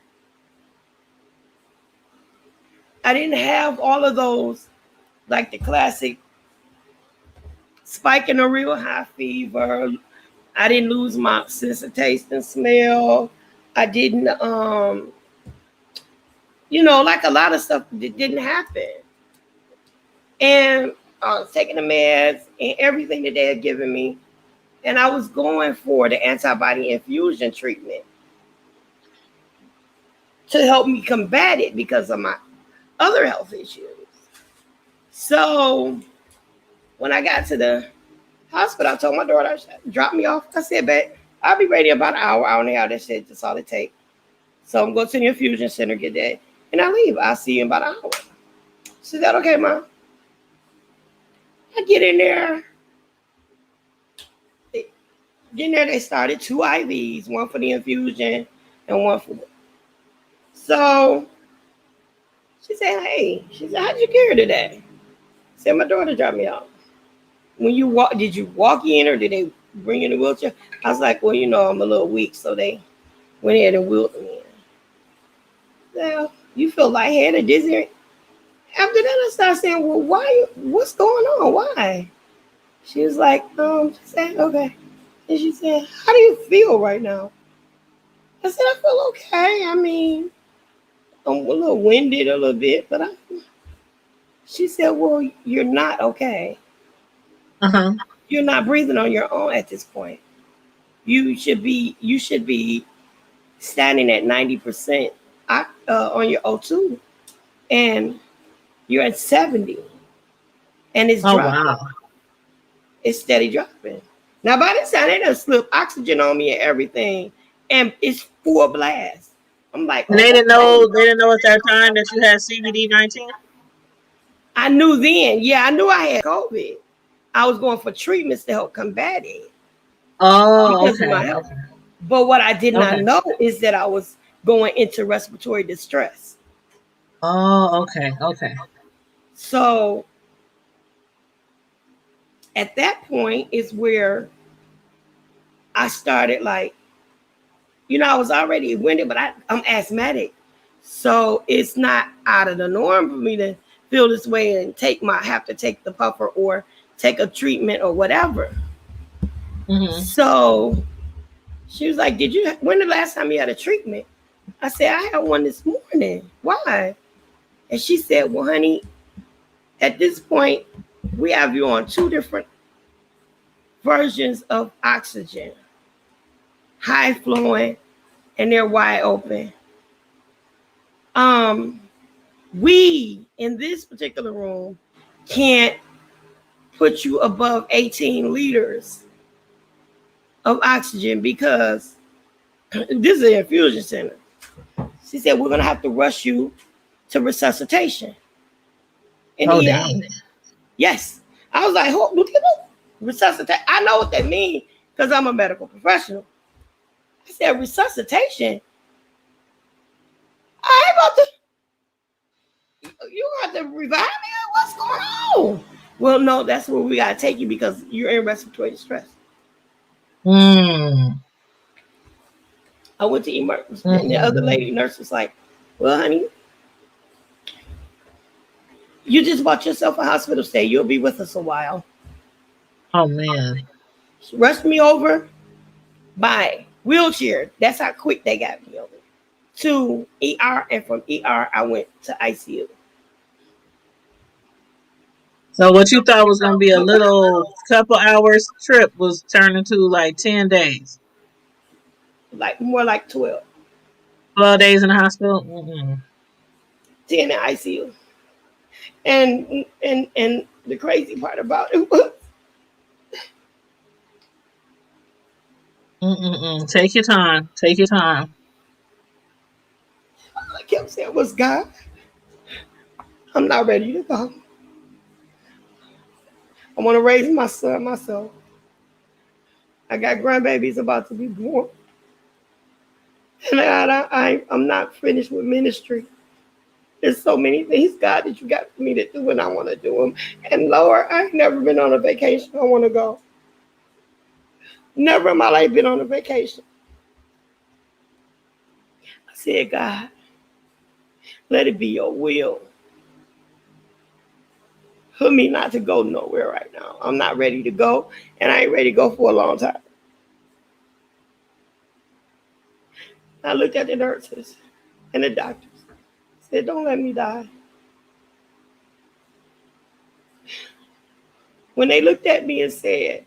I didn't have all of those like the classic spike in a real high fever. I didn't lose my sense of taste and smell. I didn't like a lot of stuff that didn't happen. And I was taking the meds and everything that they had given me. And I was going for the antibody infusion treatment to help me combat it because of my other health issues. So when I got to the hospital, I told my daughter, drop me off. I said, babe, I'll be ready in about an hour and a half. That shit, that's all it takes. So I'm going to the infusion center, get that, and I leave. I'll see you in about an hour. She said, okay, mom. I get in there. Get in there, they started two IVs, one for the infusion and one for. So she said, hey, she said, how'd you get here today? I said, my daughter dropped me off. When you walk, did you walk in or did they bring you in a wheelchair? I was like, well, I'm a little weak, so they went ahead and wheeled me in. Now, you feel lightheaded, dizzy. After that, I started saying, well, why? What's going on? Why? She was like, she said, okay. And she said, how do you feel right now? I said, I feel okay. I mean, I'm a little winded a little bit, but She said, well, you're not okay. Uh-huh. You're not breathing on your own at this point. You should be standing at 90% on your O2, and you're at 70, and it's Oh dropping. wow. It's steady dropping. Now by this time they done slip oxygen on me and everything, and it's full blast. I'm like, And they oh, didn't know they didn't know at that time that you had CBD-19? I knew then. Yeah, I knew I had COVID. I was going for treatments to help combat it Oh, because of my okay, health. okay, But what I did not okay. know is that I was going into respiratory distress. Oh, okay, okay. So at that point is where I started like, I was already winded, but I'm asthmatic. So it's not out of the norm for me to feel this way and have to take the puffer or take a treatment or whatever. Mm-hmm. So she was like, when the last time you had a treatment? I said, I had one this morning. Why? And she said, well, honey, at this point, we have you on two different versions of oxygen, high flowing, and they're wide open. Um, we in this particular room can't put you above 18 liters of oxygen because this is an infusion center. She said, we're going to have to rush you to resuscitation in Oh the ER. dang. Yes. I was like, resuscitate. I know what that means because I'm a medical professional. I said, resuscitation? I ain't about to, you have to revive me? What's going on? Well, no, that's where we got to take you because you're in respiratory distress. Mm. I went to emergency, and the other Mm-mm-mm. lady nurse was like, well, honey, you just bought yourself a hospital stay. You'll be with us a while. Oh man. She rushed me over by wheelchair. That's how quick they got me over to ER, and from ER I went to ICU. So what you thought was gonna be a little couple hours trip was turned into like 10 days. Like more like 12, 12 days in the hospital. Mm-mm. 10 in ICU. And the crazy part about it was Mm-mm-mm. Take your time. Take your time. I kept saying was God, I'm not ready to go. I want to raise my son myself. I got grandbabies about to be born. And I'm not finished with ministry. There's so many things, God, that you got for me to do, and I want to do them. And Lord, I've never been on a vacation. I want to go. Never in my life been on a vacation. I said, God, let it be your will for me not to go nowhere right now. I'm not ready to go, and I ain't ready to go for a long time. I looked at the nurses and the doctors. I said, don't let me die. When they looked at me and said,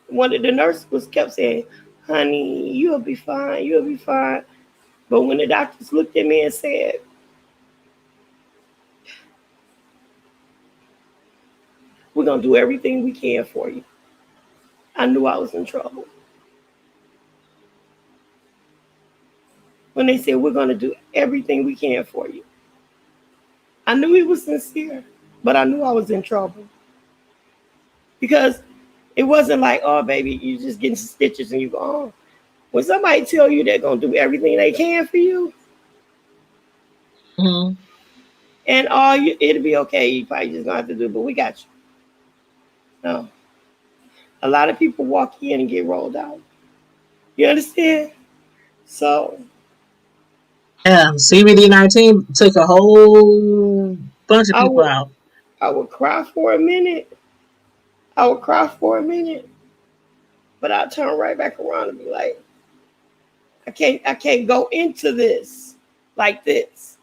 one of the nurses was kept saying, honey, you'll be fine, you'll be fine. But when the doctors looked at me and said, we're going to do everything we can for you, I knew I was in trouble. When they said, we're going to do everything we can for you, I knew he was sincere, but I knew I was in trouble. Because it wasn't like, oh, baby, you just getting some stitches and you go on. When somebody tell you they're going to do everything they can for you, Mm-hmm. and it'll be okay, you probably just going to have to do it, but we got you. No. A lot of people walk in and get rolled out. You understand? So Yeah, CBD-19 took a whole bunch of I people would out. I would cry for a minute. I would cry for a minute, but I turn right back around and be like, I can't go into this like this.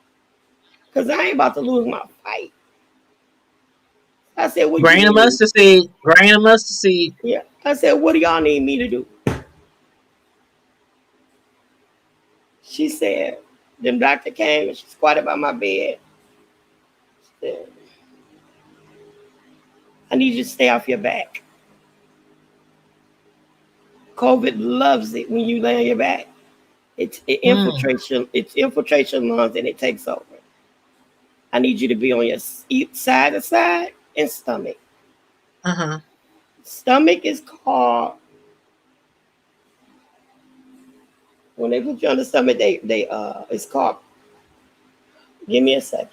because I ain't about to lose my fight. I said, what you Grain of need me? mustard seed. Grain of mustard seed. Yeah. I said, what do y'all need me to do? She said, them doctor came and she squatted by my bed. She said, I need you to stay off your back. COVID loves it when you lay on your back. It Mm. infiltrates your lungs and it takes over. I need you to be on your side to side and stomach. Uh-huh. Stomach is called when they put you on the stomach. They it's called. Give me a second.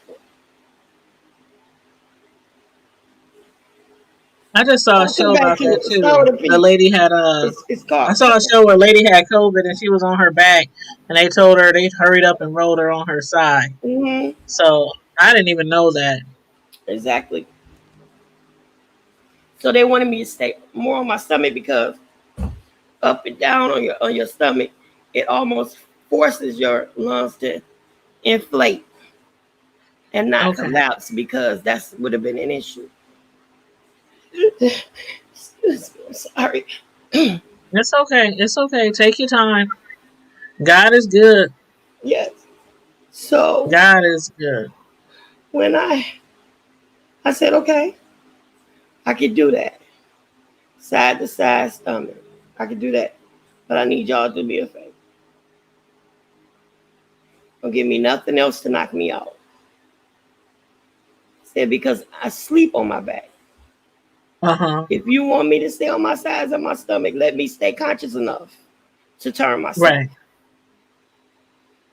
I just saw a I'll come show back about to that it. Start too. with a The P. lady had It's called. I saw a show where a lady had COVID and she was on her back and they told her they hurried up and rolled her on her side. Mm-hmm. So I didn't even know that. Exactly. So they wanted me to stay more on my stomach because up and down on your stomach, it almost forces your lungs to inflate and not Okay. collapse because that's would have been an issue. Sorry. It's okay. It's okay. Take your time. God is good. Yes. So God is good. when I said okay, I could do that. Side to side stomach. I could do that. But I need y'all to do me a favor. Don't give me nothing else to knock me out. I said because I sleep on my back. Uh-huh. If you want me to stay on my sides of my stomach, let me stay conscious enough to turn myself. Right.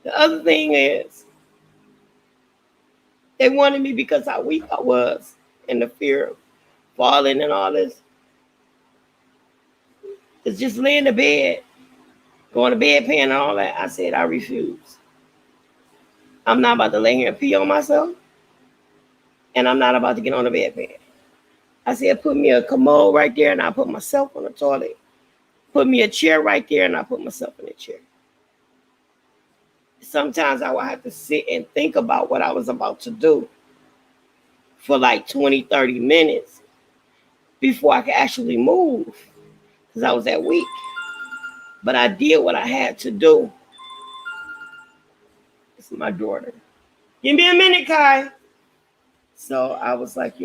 The other thing is, they wanted me because how weak I was and the fear of falling and all this. It's just lay in the bed, going to bed pan and all that. I said, I refuse. I'm not about to lay here and pee on myself, and I'm not about to get on the bed pan. I said, put me a commode right there, and I put myself on the toilet. Put me a chair right there, and I put myself in the chair. Sometimes I would have to sit and think about what I was about to do for like 20, 30 minutes before I could actually move because I was that weak. But I did what I had to do. It's my daughter. Give me a minute, Kai. So I was like,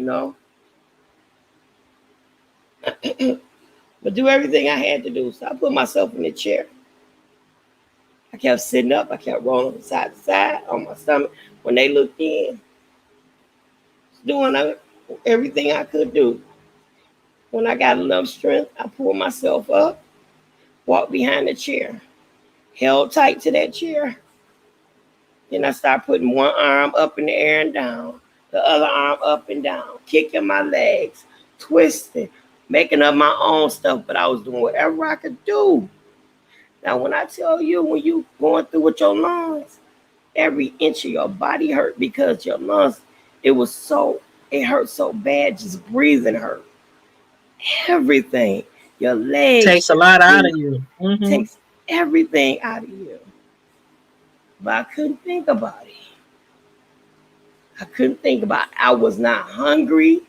but do everything I had to do. So I put myself in the chair. I kept sitting up. I kept rolling from side to side on my stomach. When they looked in, doing everything I could do. When I got enough strength, I pulled myself up, walked behind the chair, held tight to that chair. Then I started putting one arm up in the air and down, the other arm up and down, kicking my legs, twisting, making up my own stuff, but I was doing whatever I could do. Now, when I tell you, when you going through with your lungs, every inch of your body hurt because your lungs, it hurt so bad, just breathing hurt. Everything, your legs, Takes a your lot out feet, of you. Mm-hmm. takes everything out of you. But I couldn't think about it. I couldn't think about it. I was not hungry.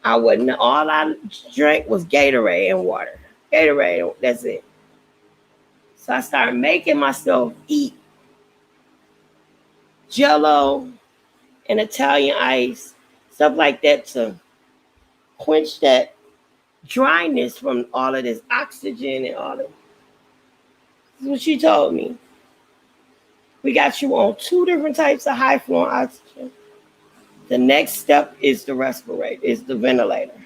I wasn't. All I drank was Gatorade and water. Gatorade, that's it. So I started making myself eat Jello and Italian ice, stuff like that to quench that dryness from all of this oxygen and all of. This is what she told me. We got you on two different types of high flow oxygen. The next step is the respirator, is the ventilator.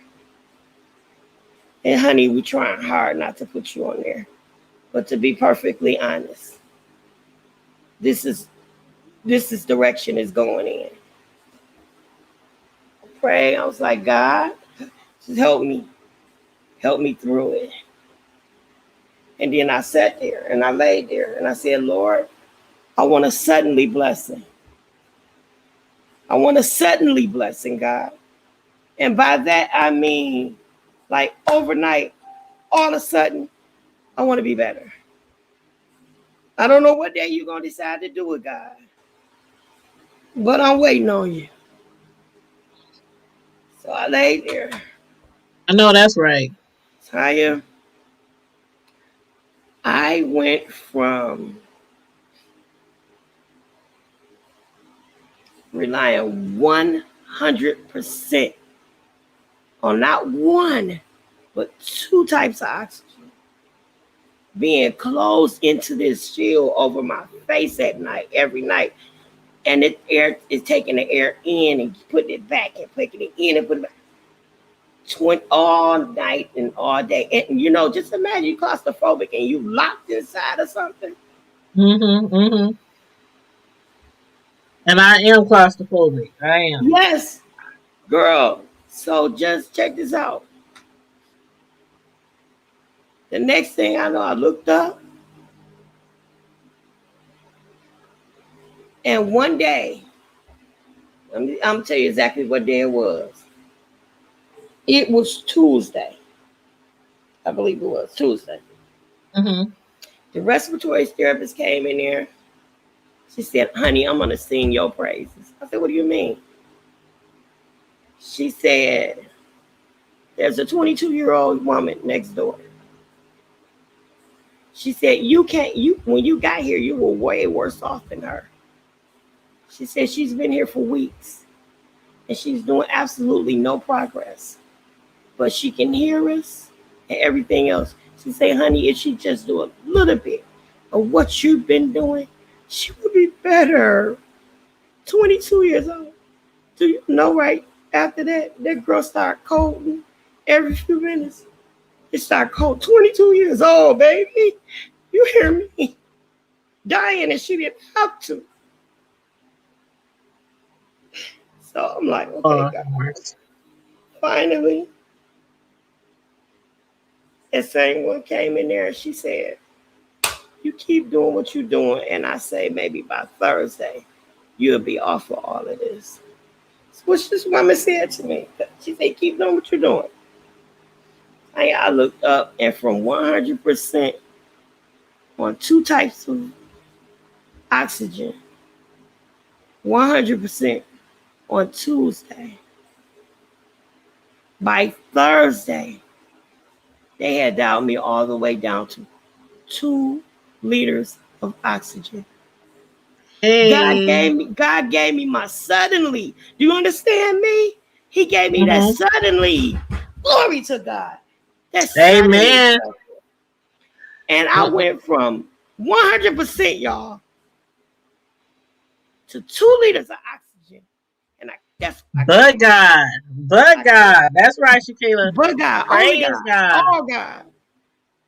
And honey, we're trying hard not to put you on there. But to be perfectly honest, this is direction is going in. Pray. I was like, God, just help me through it. And then I sat there and I laid there and I said, Lord, I want a suddenly blessing. I want a suddenly blessing, God. And by that I mean like overnight, all of a sudden, I want to be better. I don't know what day you're gonna decide to do it, God. But I'm waiting on you. So I laid there. I know that's right. Taya, I went from relying 100% on not one, but two types of oxygen. Being closed into this shield over my face at night, every night. And the air is taking the air in and putting it back and putting it in and putting it back. All night and all day. And just imagine you claustrophobic and you locked inside of something. Mm-hmm. Mm-hmm. And I am claustrophobic. I am. Yes, girl. So just check this out. The next thing I know, I looked up, and one day, I'm gonna tell you exactly what day it was. It was Tuesday. I believe it was Tuesday. Mm-hmm. The respiratory therapist came in there. She said, "Honey, I'm gonna sing your praises." I said, "What do you mean?" She said, "There's a 22-year-old woman next door." She said, "You can't. You when you got here, you were way worse off than her." She said she's been here for weeks and she's doing absolutely no progress, but she can hear us and everything else. She said, "Honey, if she just do a little bit of what you've been doing, she would be better." 22 years old. Do you know, right after that, that girl started coding every few minutes. It started cold. 22 years old, baby. You hear me? Dying and she didn't have to. So I'm like, okay, Oh, God. mercy. Finally, that same one came in there and she said, "You keep doing what you're doing." And I say, maybe by Thursday, you'll be off of all of this. So what this woman said to me, she said, "Keep doing what you're doing." I looked up, and from 100% on two types of oxygen, 100% on Tuesday, by Thursday, they had dialed me all the way down to 2 liters of oxygen. Hey. God gave me my suddenly. Do you understand me? He gave me that Mm-hmm. suddenly. Glory to God. That suddenly. Amen. And I went from 100%, y'all, to 2 liters of oxygen. And I But can't, God. But I can't. God. That's right, Shakila. But God, only Praise God, God. all God.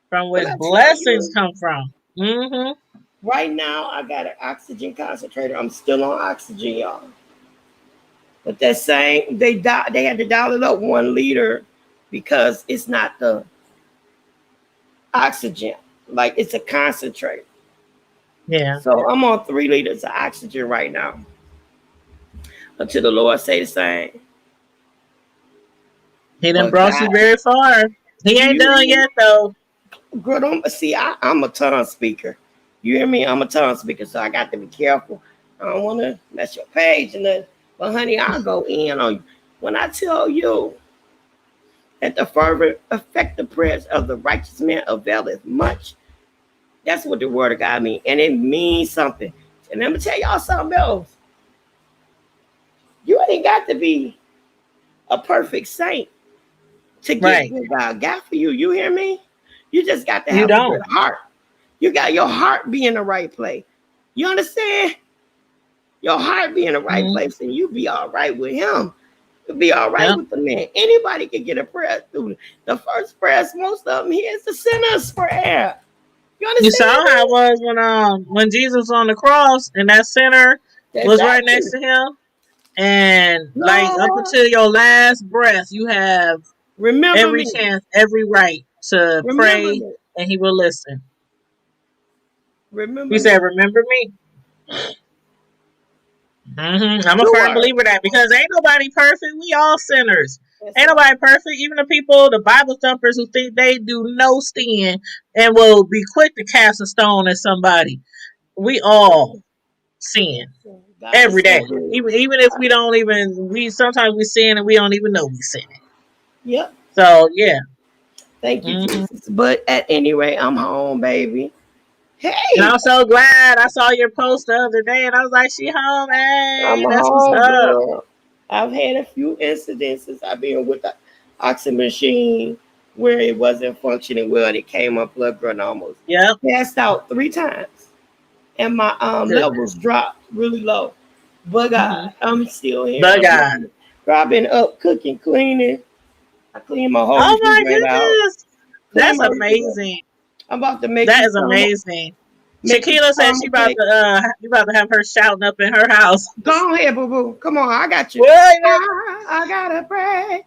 From When which I tell blessings you, come from. Mm-hmm. right now I got an oxygen concentrator. I'm still on oxygen, y'all. But that same they had to dial it up 1 liter because it's not the oxygen, like it's a concentrate. Yeah. So I'm on 3 liters of oxygen right now until the Lord say the same. He done But brought you God, very far. He do ain't you done hear me? yet though. Girl, see, I'm a tongue speaker. You hear me? I'm a tongue speaker, so I got to be careful. I don't want to mess your page and then, but honey, I'll go in on you. When I tell you that the fervent, effective prayers of the righteous man availeth much, that's what the word of God means. And it means something. And let me tell y'all something else. You ain't got to be a perfect saint to get Right. what God got for you. You hear me? You just got to You have a good don't. heart. You got your heart be in the right place. You understand? Your heart be in the right Mm-hmm. place and you be all right with him. You'll be all right Yep. with the man. Anybody can get a prayer through. The first prayers, most of them, here's the sinner's prayer. You You saw understand how it me? was when Jesus was on the cross and that sinner was right next Exactly. to him. And like up Lord, until your last breath, you have remember every me. chance, every right to Remember pray me. and he will listen. He Remember said, me. remember me. I'm a The firm word. believer of that because ain't nobody perfect. We all sinners. That's Ain't right. nobody perfect. Even the people, the Bible thumpers who think they do no sin and will be quick to cast a stone at somebody. We all sin. God is every so day. good. Even if we don't even we sometimes we sin and we don't even know we sin it. Yep. So yeah. Thank you, Hmm. Jesus. But at any rate, I'm home, baby. And Hey, I'm so glad I saw your post the other day, and I was like, "She home? I'm Hey, that's what's home, up." girl. I've had a few incidences. I've been with the oxygen machine where it wasn't functioning well and it came unplugged, girl, and I almost Yep. passed out 3 times. And my levels Goodness. dropped really low. But Hmm. God, I'm still here. But I'm God. living. Girl, I've been up cooking, cleaning. I cleaned my whole Oh my refrigerator out. goodness. Clean That's my refrigerator. amazing. I'm about to make That this is caramel, amazing. make this Shakila said she caramel about cake. to you about to have her shouting up in her house. Go ahead, boo boo. Come on, I got you. What? I gotta pray.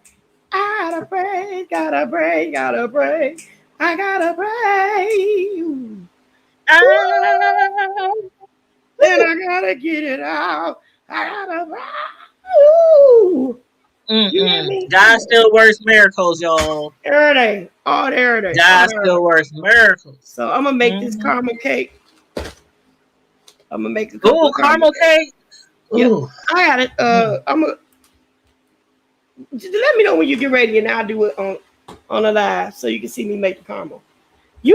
I gotta pray. Gotta pray. Gotta pray. I gotta pray. Ah, And woo. I gotta get it out. I gotta pray. Ooh. You hear Mm-mm. me? Come God on. still works miracles, y'all. Every day. All day, every day. All God day, every still day. works miracles. So I'm gonna make this Hmm. caramel cake. I'm gonna make a couple Ooh, of caramel caramel cakes. cake. Yep. Ooh. I got it. Mm. I'm gonna just let me know when you get ready and I'll do it on a live so you can see me make the caramel. You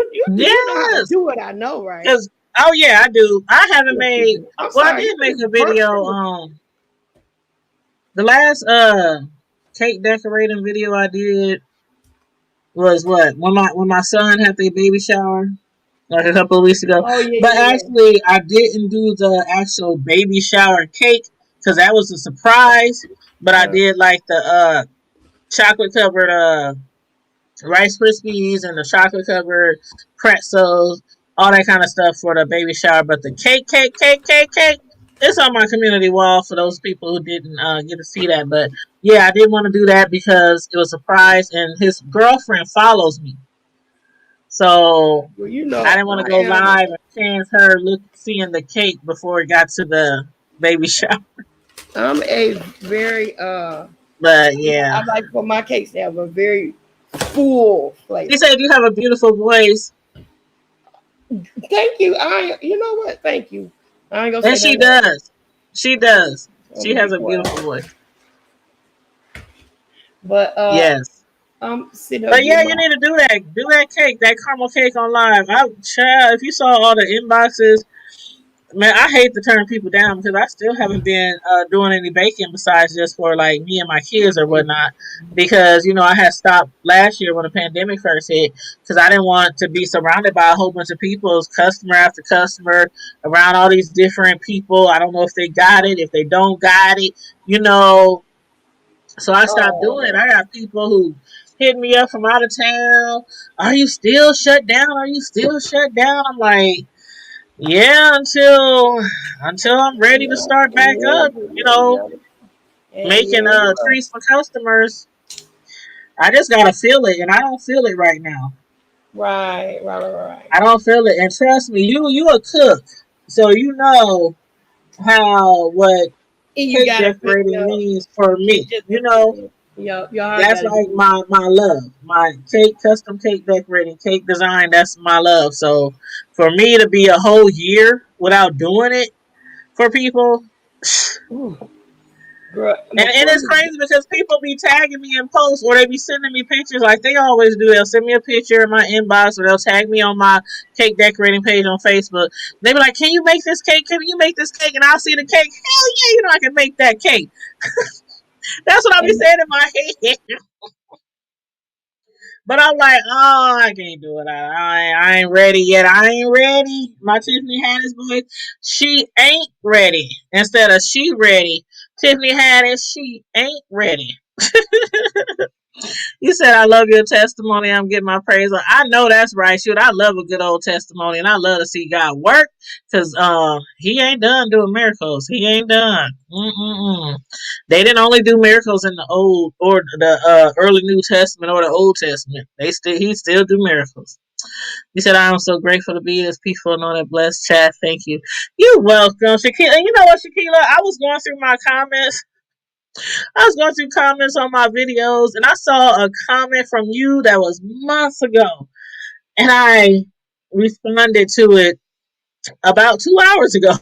know how to Yes. do it, I know, right? Cause oh yeah, I do. I haven't Yes, you made. do. I'm Well, I sorry, did you make just a burst video. in the The last cake decorating video I did was what when my son had the baby shower like a couple of weeks ago. Oh yeah, But yeah, yeah, actually, I didn't do the actual baby shower cake because that was a surprise. But I yeah. did like the chocolate covered Rice Krispies and the chocolate covered pretzels, all that kind of stuff for the baby shower. But the cake, it's on my community wall for those people who didn't get to see that. But yeah, I did want to do that because it was a surprise, and his girlfriend follows me, so Well, I didn't want to I go am. live and chance her seeing the cake before it got to the baby shower. I'm a very But yeah, I like for my cakes to have a very full he flavor. said you have a beautiful voice, Thank you. You know what? Thank you. I ain't gonna and say she nothing else. does. She does. I'm She gonna be has a quiet. beautiful voice. But Yes. I'm sitting up But yeah, getting you my need to do that. Do that cake, that caramel cake on live. Child, if you saw all the inboxes, man, I hate to turn people down because I still haven't been doing any baking besides just for like me and my kids or whatnot. Because I had stopped last year when the pandemic first hit because I didn't want to be surrounded by a whole bunch of people, customer after customer, around all these different people. I don't know if they got it, if they don't got it, you know. So I stopped doing it. oh I got people who hit me up from out of town. Are you still shut down? Are you still shut down? I'm like, yeah, until I'm ready to yeah, start back yeah, up, yeah, yeah. And making yeah, you are. treats for customers. I just gotta feel it, and I don't feel it right now. Right, right, right, right. I don't feel it, and trust me, you a cook, so you know how what And you cake gotta pick decorating up. means for It's me. just You know, your heart that's gotta like be my love, my custom cake decorating, cake design. That's my love. So for me to be a whole year without doing it for people. ooh, girl. And Before it's crazy because people be tagging me in posts or they be sending me pictures like they always do. They'll send me a picture in my inbox or they'll tag me on my cake decorating page on Facebook. They be like, "Can you make this cake? Can you make this cake?" And I'll see the cake. Hell yeah, I can make that cake. That's what I be and saying in my head. But I'm like, oh, I can't do it. I ain't ready yet. I ain't ready. My Tiffany Haddish voice, she ain't ready. Instead of she ready, Tiffany Haddish, she ain't ready. You said I love your testimony. I'm getting my praise. I know that's right. Shoot, I love a good old testimony, and I love to see God work because He ain't done doing miracles. He ain't done. Mm-mm-mm. They didn't only do miracles in the old or the early New Testament or the Old Testament. He still do miracles. He said, "I am so grateful to be this peaceful and on that blessed chat. Thank you. You're welcome, Shakila. And you know what, Shakila? I was going through my comments I was going through comments on my videos and I saw a comment from you that was months ago. And I responded to it about 2 hours ago.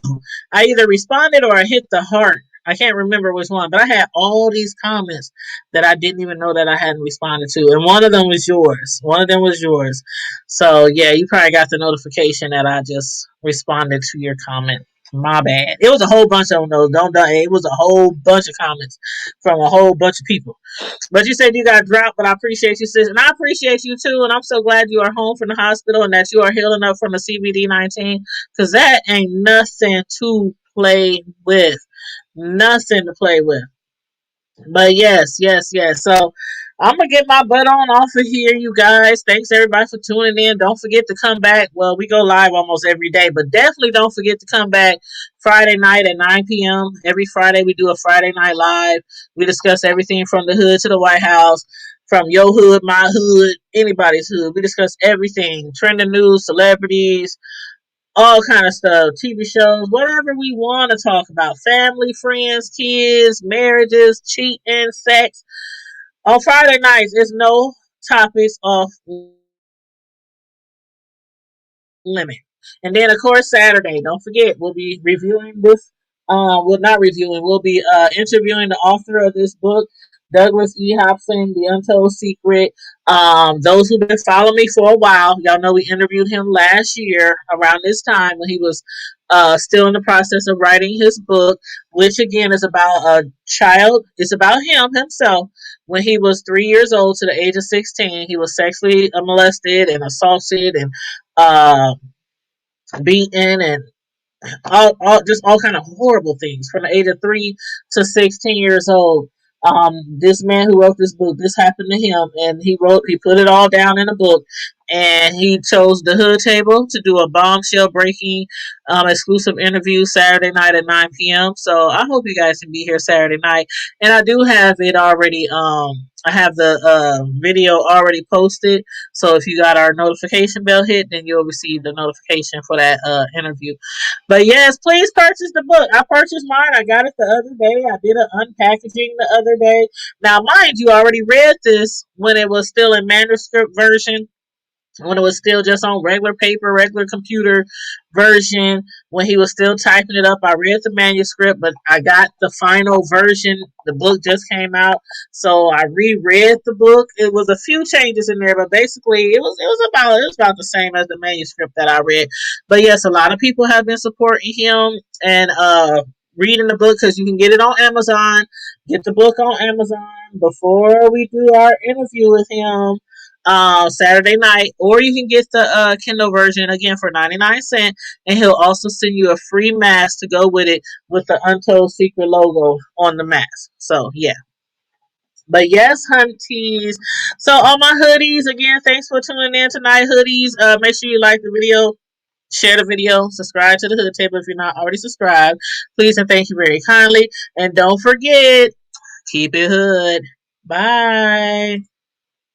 I either responded or I hit the heart. I can't remember which one, but I had all these comments that I didn't even know that I hadn't responded to, and one of them was yours. One of them was yours. So yeah, you probably got the notification that I just responded to your comment. My bad. It was a whole bunch of them though. Don't. It was a whole bunch of comments from a whole bunch of people. But you said you got dropped, but I appreciate you, sis. And I appreciate you too. And I'm so glad you are home from the hospital and that you are healing up from the CBD-19. Because that ain't nothing to play with. Nothing to play with. But yes, yes, yes. So I'm gonna get my butt on off of here, you guys. Thanks everybody for tuning in. Don't forget to come back. Well, we go live almost every day, but definitely don't forget to come back Friday night at 9 p.m. Every Friday we do a Friday night live. We discuss everything from the hood to the White House, from your hood, my hood, anybody's hood. We discuss everything, trending news, celebrities, all kind of stuff, TV shows, whatever we want to talk about, family, friends, kids, marriages, cheating, sex. On Friday nights, it's no topics off limit. And then, of course, Saturday, don't forget, we'll be reviewing this. Well, not reviewing, we'll be interviewing the author of this book, Douglas E. Hobson, The Untold Secret. Those who've been following me for a while, y'all know we interviewed him last year around this time when he was still in the process of writing his book, which again is about a child. It's about him himself. When he was 3 years old to the age of 16, he was sexually molested and assaulted and uh, beaten and just all kind of horrible things from the age of 3 to 16 years old. This man who wrote this book, this happened to him, and he put it all down in a book, and he chose the Hood Table to do a bombshell breaking exclusive interview Saturday night at 9 p.m. So I hope you guys can be here Saturday night, and I do have it already. I have the video already posted, so if you got our notification bell hit, then you'll receive the notification for that interview. But yes, please purchase the book. I purchased mine. I got it the other day. I did an unpackaging the other day. Now, mind you, I already read this when it was still in manuscript version, when it was still just on regular paper, regular computer version, when he was still typing it up. I read the manuscript, but I got the final version. The book just came out, so I reread the book. It was a few changes in there, but basically it was about the same as the manuscript that I read. But yes, a lot of people have been supporting him and reading the book because you can get it on Amazon. Get the book on Amazon before we do our interview with him Saturday night, or you can get the Kindle version again for 99 cents, and he'll also send you a free mask to go with it with the Untold Secret logo on the mask. So yeah. But yes, hunties. So all my hoodies, again, thanks for tuning in tonight, hoodies. Make sure you like the video, share the video, subscribe to the Hood Table if you're not already subscribed. Please and thank you very kindly. And don't forget, keep it hood. Bye.